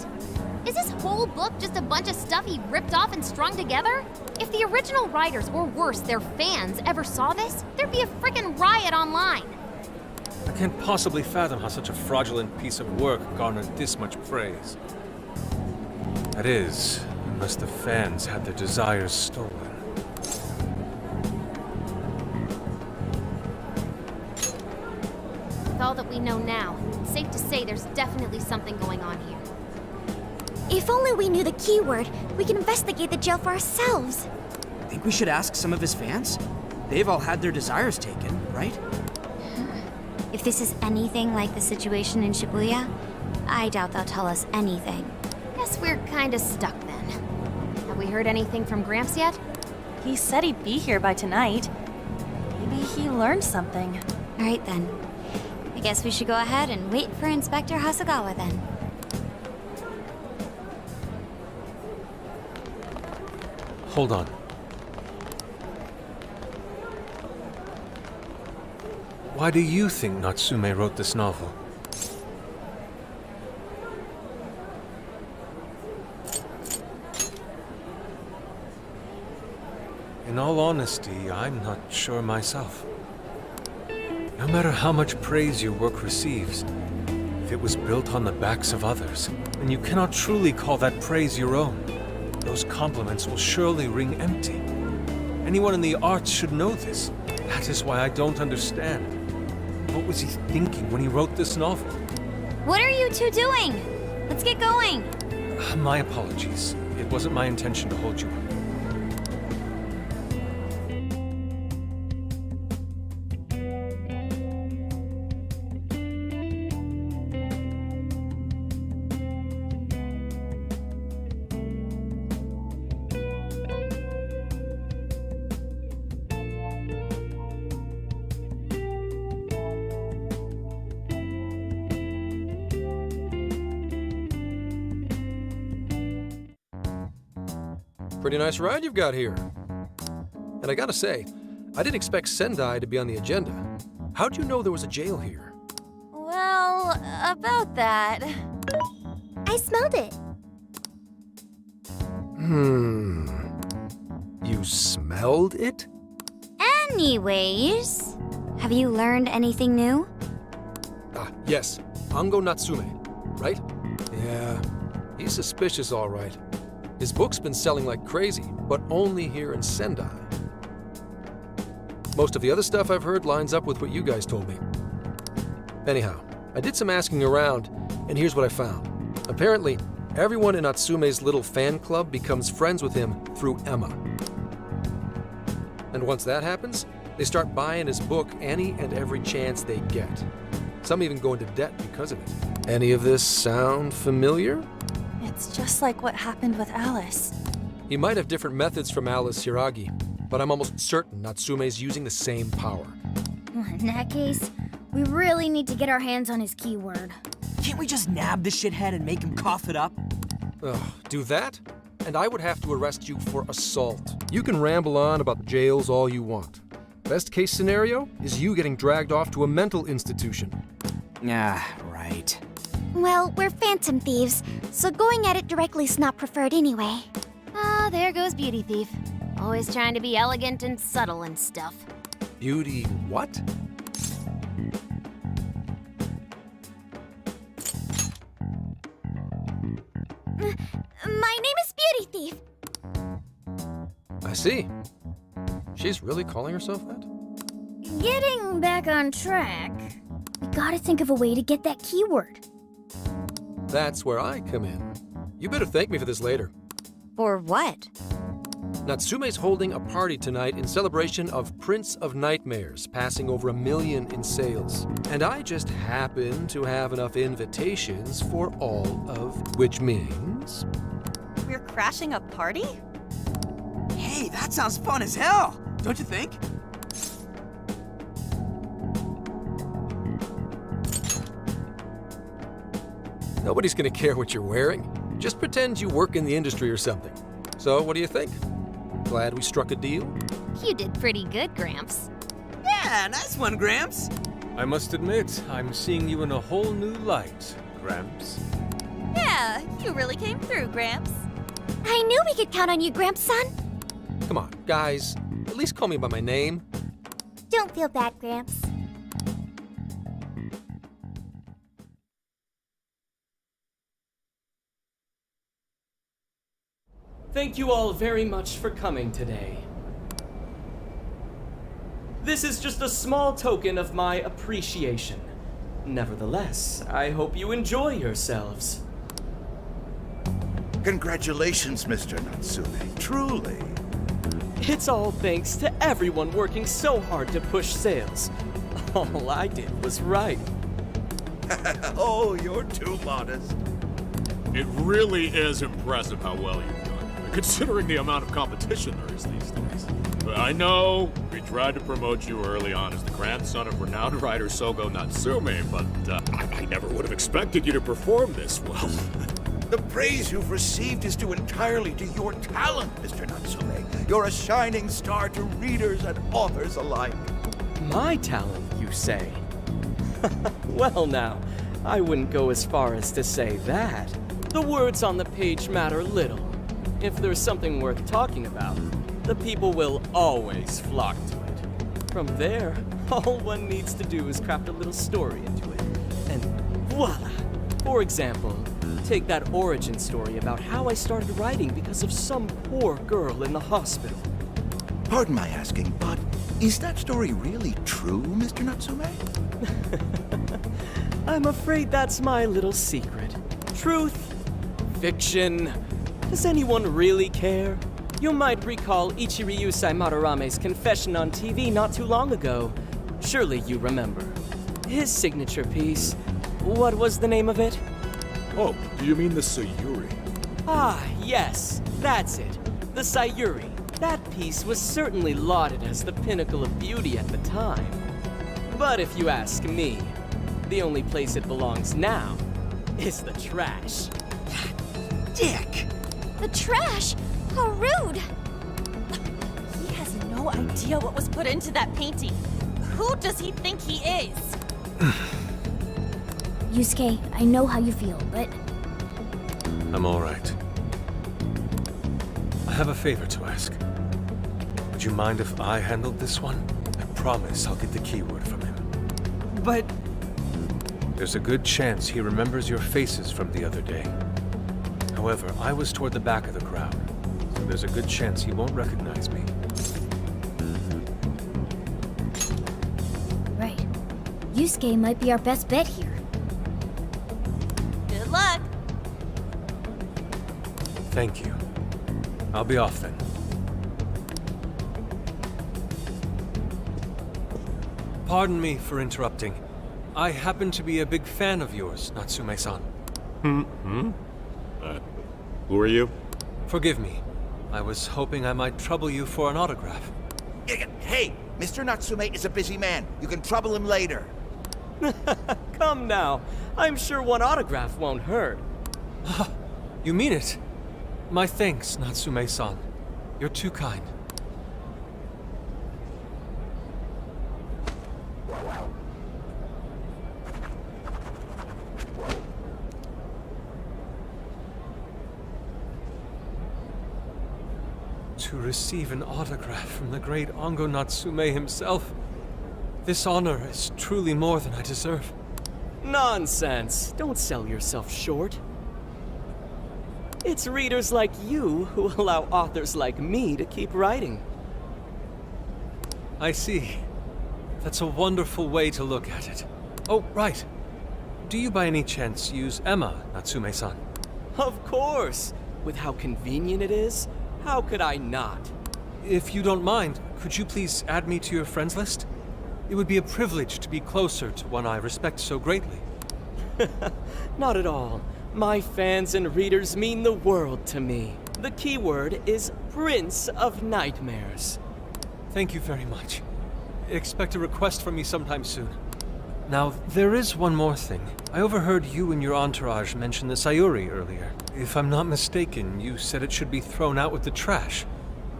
Is this whole book just a bunch of stuff he ripped off and strung together? If the original writers, or worse, their fans, ever saw this, there'd be a frickin' riot online.
I can't possibly fathom how such a fraudulent piece of work garnered this much praise. That is, unless the fans had their desires stolen.
With all that we know now, it's safe to say there's definitely something going on here.
If only we knew the keyword, we can investigate the jail for ourselves.
Think we should ask some of his fans? They've all had their desires taken, right?
If this is anything like the situation in Shibuya, I doubt they'll tell us anything.
Guess we're kinda stuck then. Have we heard anything from Gramps yet?
He said he'd be here by tonight. Maybe he learned something.
All right then. I guess we should go ahead and wait for Inspector Hasagawa then.
Hold on. Why do you think Natsume wrote this novel? In all honesty, I'm not sure myself. No matter how much praise your work receives, if it was built on the backs of others, then you cannot truly call that praise your own. Those compliments will surely ring empty. Anyone in the arts should know this. That is why I don't understand. What was he thinking when he wrote this novel?
What are you two doing? Let's get going.
My apologies. It wasn't my intention to hold you up.
Pretty nice ride you've got here. And I gotta say, I didn't expect Sendai to be on the agenda. How'd you know there was a jail here?
Well, about that.
I smelled it.
You smelled it?
Anyways, have you learned anything new?
Ah, yes. Ango Natsume, right? Yeah, he's suspicious, all right. His book's been selling like crazy, but only here in Sendai. Most of the other stuff I've heard lines up with what you guys told me. Anyhow, I did some asking around, and here's what I found. Apparently, everyone in Natsume's little fan club becomes friends with him through Emma. And once that happens, they start buying his book any and every chance they get. Some even go into debt because of it. Any of this sound familiar?
It's just like what happened with Alice.
He might have different methods from Alice Hiragi, but I'm almost certain Natsume's using the same power.
In that case, we really need to get our hands on his keyword.
Can't we just nab the shithead and make him cough it up?
Ugh, do that? And I would have to arrest you for assault. You can ramble on about jails all you want. Best case scenario is you getting dragged off to a mental institution.
Ah, right.
Well, we're phantom thieves, so going at it directly's not preferred anyway. Ah, there goes Beauty Thief. Always trying to be elegant and subtle and stuff.
Beauty what?
My name is Beauty Thief.
I see. She's really calling herself that?
Getting back on track, we gotta think of a way to get that keyword.
That's where I come in. You better thank me for this later.
For what?
Natsume's holding a party tonight in celebration of Prince of Nightmares passing over 1 million in sales. And I just happen to have enough invitations for all of, which means...
We're crashing a party?
Hey, that sounds fun as hell, don't you think?
Nobody's gonna care what you're wearing. Just pretend you work in the industry or something. So, what do you think? Glad we struck a deal?
You did pretty good, Gramps.
Yeah, nice one, Gramps.
I must admit, I'm seeing you in a whole new light, Gramps.
Yeah, you really came through, Gramps.
I knew we could count on you, Gramps-son.
Come on, guys. At least call me by my name.
Don't feel bad, Gramps.
Thank you all very much for coming today. This is just a small token of my appreciation. Nevertheless, I hope you enjoy yourselves.
Congratulations, Mr. Natsume. Truly.
It's all thanks to everyone working so hard to push sales. All I did was write.
Oh, you're too modest.
It really is impressive how well you've done, considering the amount of competition there is these days. I know we tried to promote you early on as the grandson of renowned writer Sogo Natsume, but I never would have expected you to perform this well.
The praise you've received is due entirely to your talent, Mr. Natsume. You're a shining star to readers and authors alike.
My talent, you say? Well now, I wouldn't go as far as to say that. The words on the page matter little. If there's something worth talking about, the people will always flock to it. From there, all one needs to do is craft a little story into it. And voila! For example, take that origin story about how I started writing because of some poor girl in the hospital.
Pardon my asking, but is that story really true, Mr. Natsume?
I'm afraid that's my little secret. Truth, fiction. Does anyone really care? You might recall Ichiryusai Madarame's confession on TV not too long ago. Surely you remember. His signature piece. What was the name of it?
Oh, do you mean the Sayuri?
Ah, yes, that's it. The Sayuri. That piece was certainly lauded as the pinnacle of beauty at the time. But if you ask me, the only place it belongs now is the trash.
Dick!
The trash? How rude!
He has no idea what was put into that painting. Who does he think he is?
Yusuke, I know how you feel, but
I'm all right. I have a favor to ask. Would you mind if I handled this one? I promise I'll get the keyword from him.
But...
There's a good chance he remembers your faces from the other day. However, I was toward the back of the crowd, so there's a good chance he won't recognize me.
right. Yusuke might be our best bet here.
Good luck.
Thank you. I'll be off then. Pardon me for interrupting. I happen to be a big fan of yours, Natsume-san.
Who are you?
Forgive me. I was hoping I might trouble you for an autograph.
Hey, Mr. Natsume is a busy man. You can trouble him later.
Come now. I'm sure one autograph won't hurt.
You mean it? My thanks, Natsume-san. You're too kind. To receive an autograph from the great Ongo Natsume himself, this honor is truly more than I deserve.
Nonsense. Don't sell yourself short. It's readers like you who allow authors like me to keep writing.
I see. That's a wonderful way to look at it. Oh, right. Do you by any chance use Emma, Natsume-san?
Of course. With how convenient it is, how could I not?
If you don't mind, could you please add me to your friends list? It would be a privilege to be closer to one I respect so greatly.
Not at all. My fans and readers mean the world to me. The keyword is Prince of Nightmares.
Thank you very much. Expect a request from me sometime soon. Now, there is one more thing. I overheard you and your entourage mention the Sayuri earlier. If I'm not mistaken, you said it should be thrown out with the trash,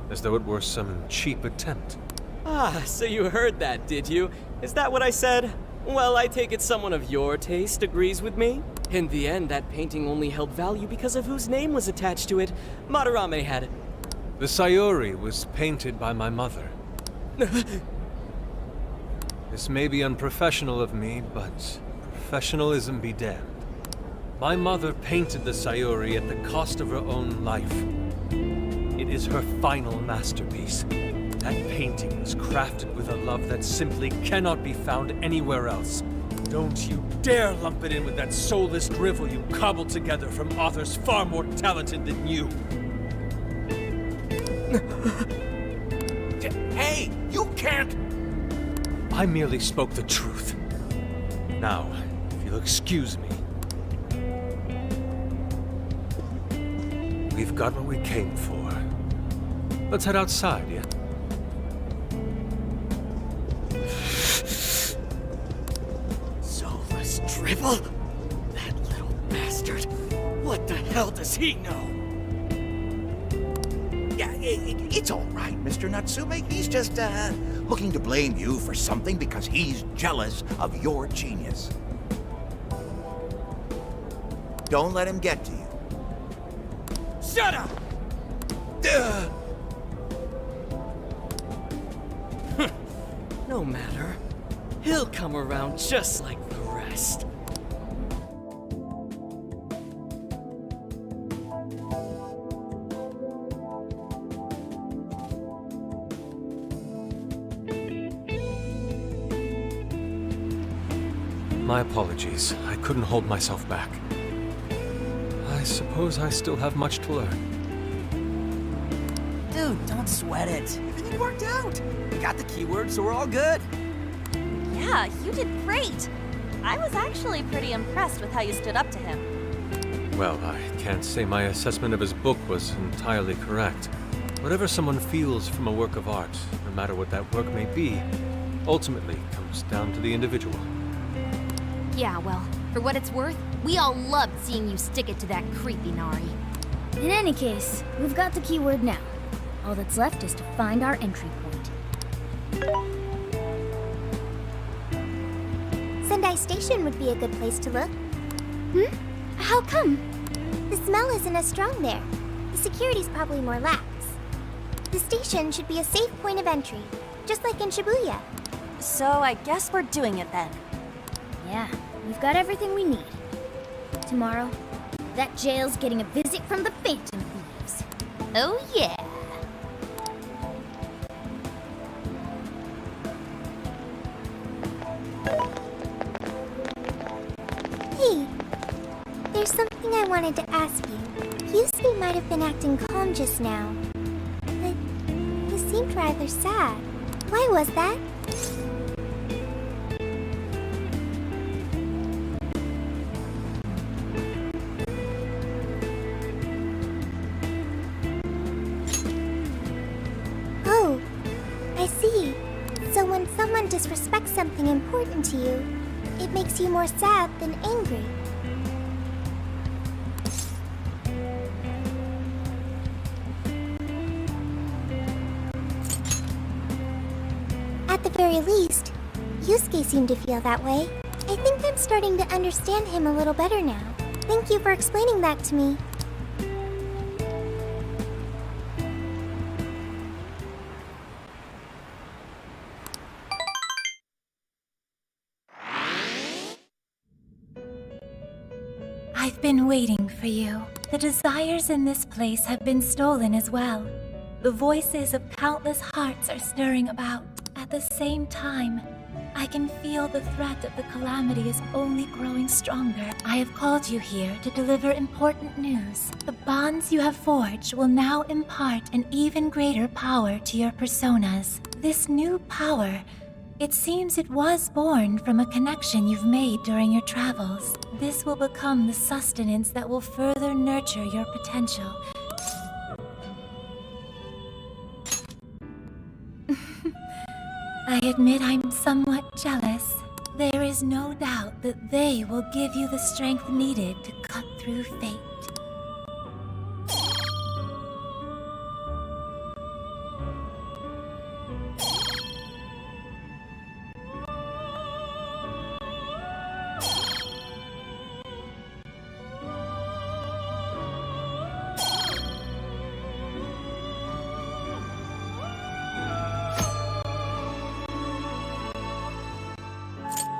as though it were some cheap attempt.
Ah, so you heard that, did you? Is that what I said? Well, I take it someone of your taste agrees with me. In the end, that painting only held value because of whose name was attached to it. Madarame had it.
The Sayuri was painted by my mother. This may be unprofessional of me, but professionalism be damned. My mother painted the Sayuri at the cost of her own life. It is her final masterpiece. That painting was crafted with a love that simply cannot be found anywhere else. Don't you dare lump it in with that soulless drivel you cobbled together from authors far more talented than you.
Hey, you can't!
I merely spoke the truth. Now, if you'll excuse me. We've got what we came for. Let's head outside, yeah?
Soulless drivel? That little bastard. What the hell does he know?
Yeah, it's all right, Mr. Natsume. He's just, looking to blame you for something because he's jealous of your genius. Don't let him get to you.
Shut up! No matter. He'll come around just like the rest.
My apologies. I couldn't hold myself back. I suppose I still have much to learn.
Dude, don't sweat it. Everything worked out. We got the keyword, so we're all good.
Yeah, you did great. I was actually pretty impressed with how you stood up to him.
Well, I can't say my assessment of his book was entirely correct. Whatever someone feels from a work of art, no matter what that work may be, ultimately comes down to the individual.
Yeah, well, for what it's worth, we all loved seeing you stick it to that creepy Nari.
In any case, we've got the keyword now. All that's left is to find our entry point.
Sendai Station would be a good place to look. Hmm? How come? The smell isn't as strong there. The security's probably more lax. The station should be a safe point of entry, just like in Shibuya.
So I guess we're doing it then.
Yeah, we've got everything we need. Tomorrow, that jail's getting a visit from the Phantom Thieves. Oh yeah!
Hey, there's something I wanted to ask you. Yusuke might have been acting calm just now, but he seemed rather sad. Why was that? Oh, I see. So when someone disrespects something important to you, it makes you more sad than angry. At the very least, Yusuke seemed to feel that way. I think I'm starting to understand him a little better now. Thank you for explaining that to me.
I've been waiting for you. The desires in this place have been stolen as well. The voices of countless hearts are stirring about. At the same time, I can feel the threat of the calamity is only growing stronger. I have called you here to deliver important news. The bonds you have forged will now impart an even greater power to your personas. This new power, it seems it was born from a connection you've made during your travels. This will become the sustenance that will further nurture your potential. I admit I'm somewhat jealous. There is no doubt that they will give you the strength needed to cut through fate.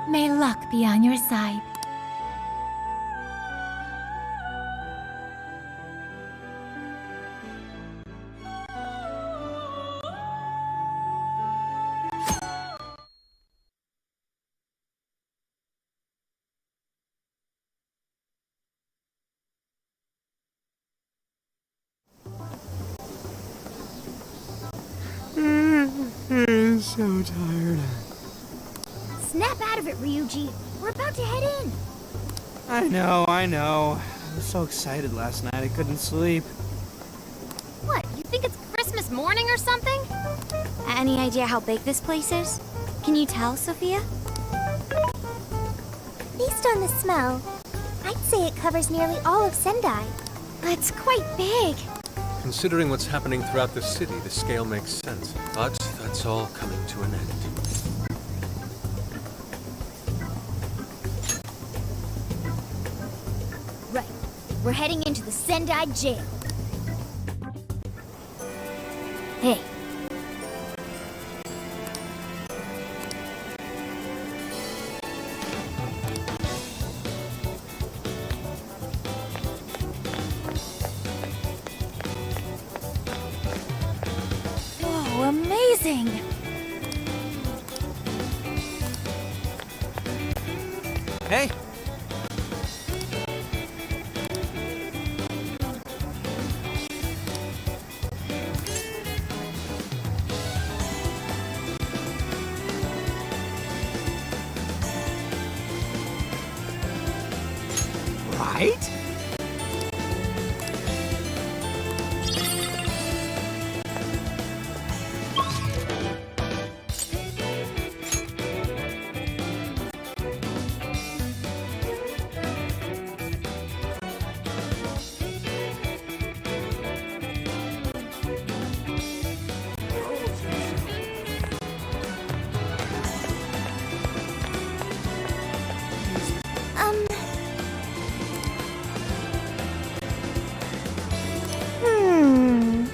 May luck be on your side.
I'm so tired.
Snap out of it, Ryuji. We're about to head in.
I know. I was so excited last night I couldn't sleep.
What, you think it's Christmas morning or something?
Any idea how big this place is? Can you tell, Sophia?
Based on the smell, I'd say it covers nearly all of Sendai.
It's quite big.
Considering what's happening throughout the city, the scale makes sense. But that's all coming to an end.
Right. We're heading into the Sendai jail. Hey.
Oh, amazing!
Hey!
right?
Hmm.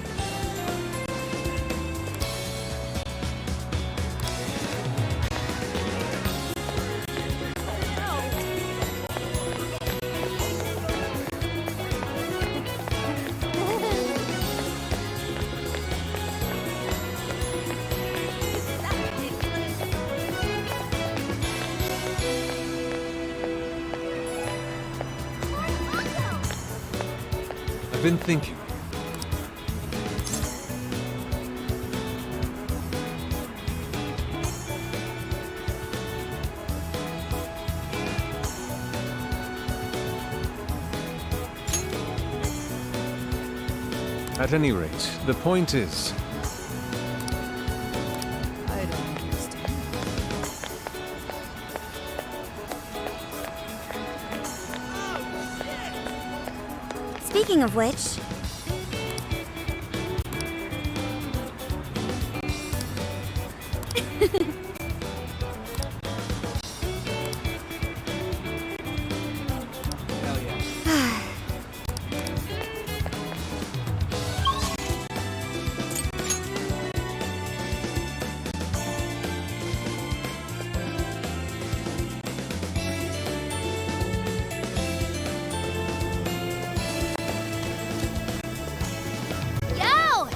I've been thinking. At any rate, the point is,
I don't understand.
Speaking of which,
Yo!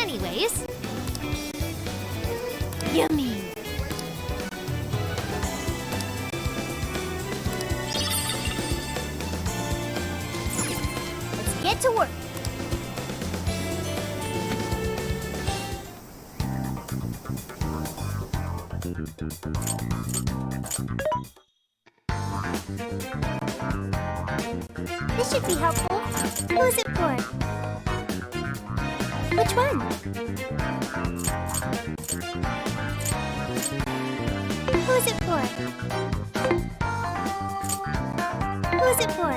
Anyways. Yummy. Let's get to work. This should be helpful. Who's it for? Which one? Who's it for? Who's it for?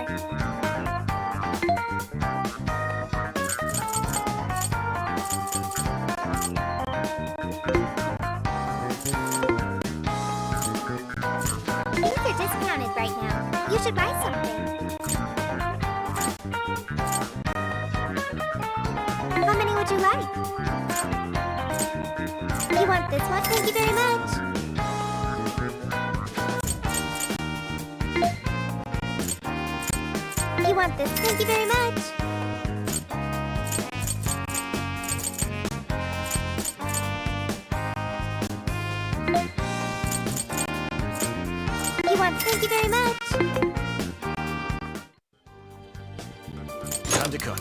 These are discounted right now. You should buy something. How many would you like? You want this one? Thank you very much. You want this? Thank you very much. You want? Thank you very much.
Time to cook.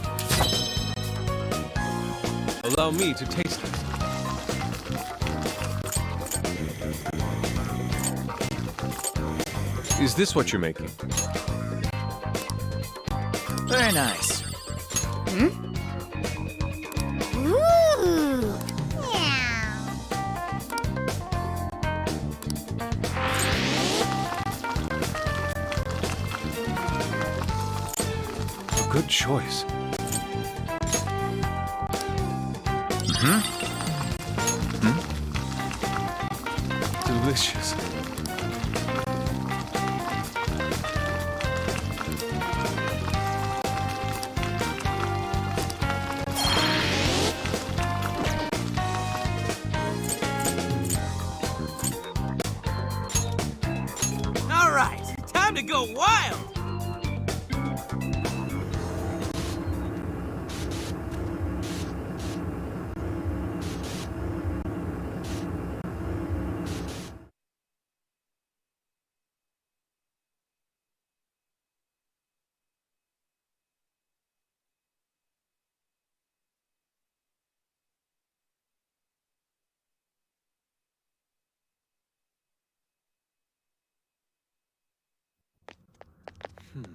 allow me to taste it. Is this what you're making?
Very nice.
Hmm? Ooh. Yeah.
A good choice. Delicious.
All right, time to go wild!
Whoa.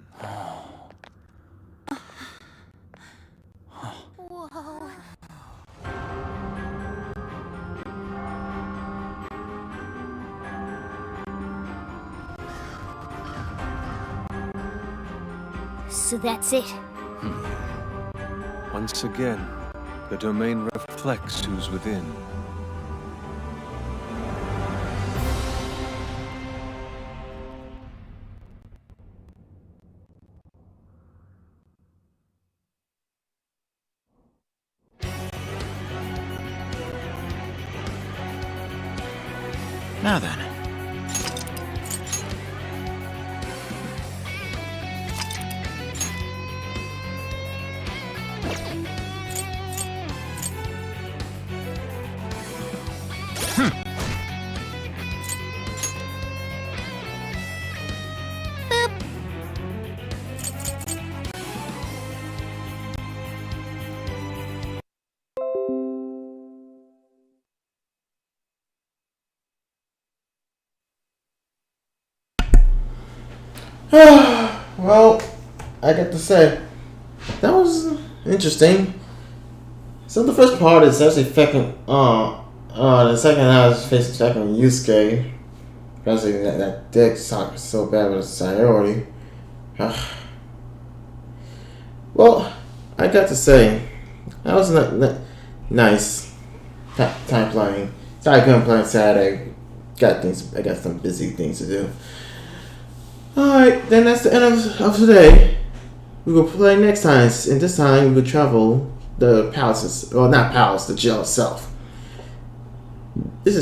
So that's it.
Once again, the domain reflects who's within.
Now then.
Well, I got to say, that was interesting. So the first part is actually fucking, the second half is facing fucking Yusuke. Especially that dick suck is so bad with Sayori. Well, I got to say, that was nice time playing. Sorry I couldn't play on Saturday. I got some busy things to do. Alright, then that's the end of today. We will play next time, and this time we will travel the palaces, well not palace, the jail itself. This is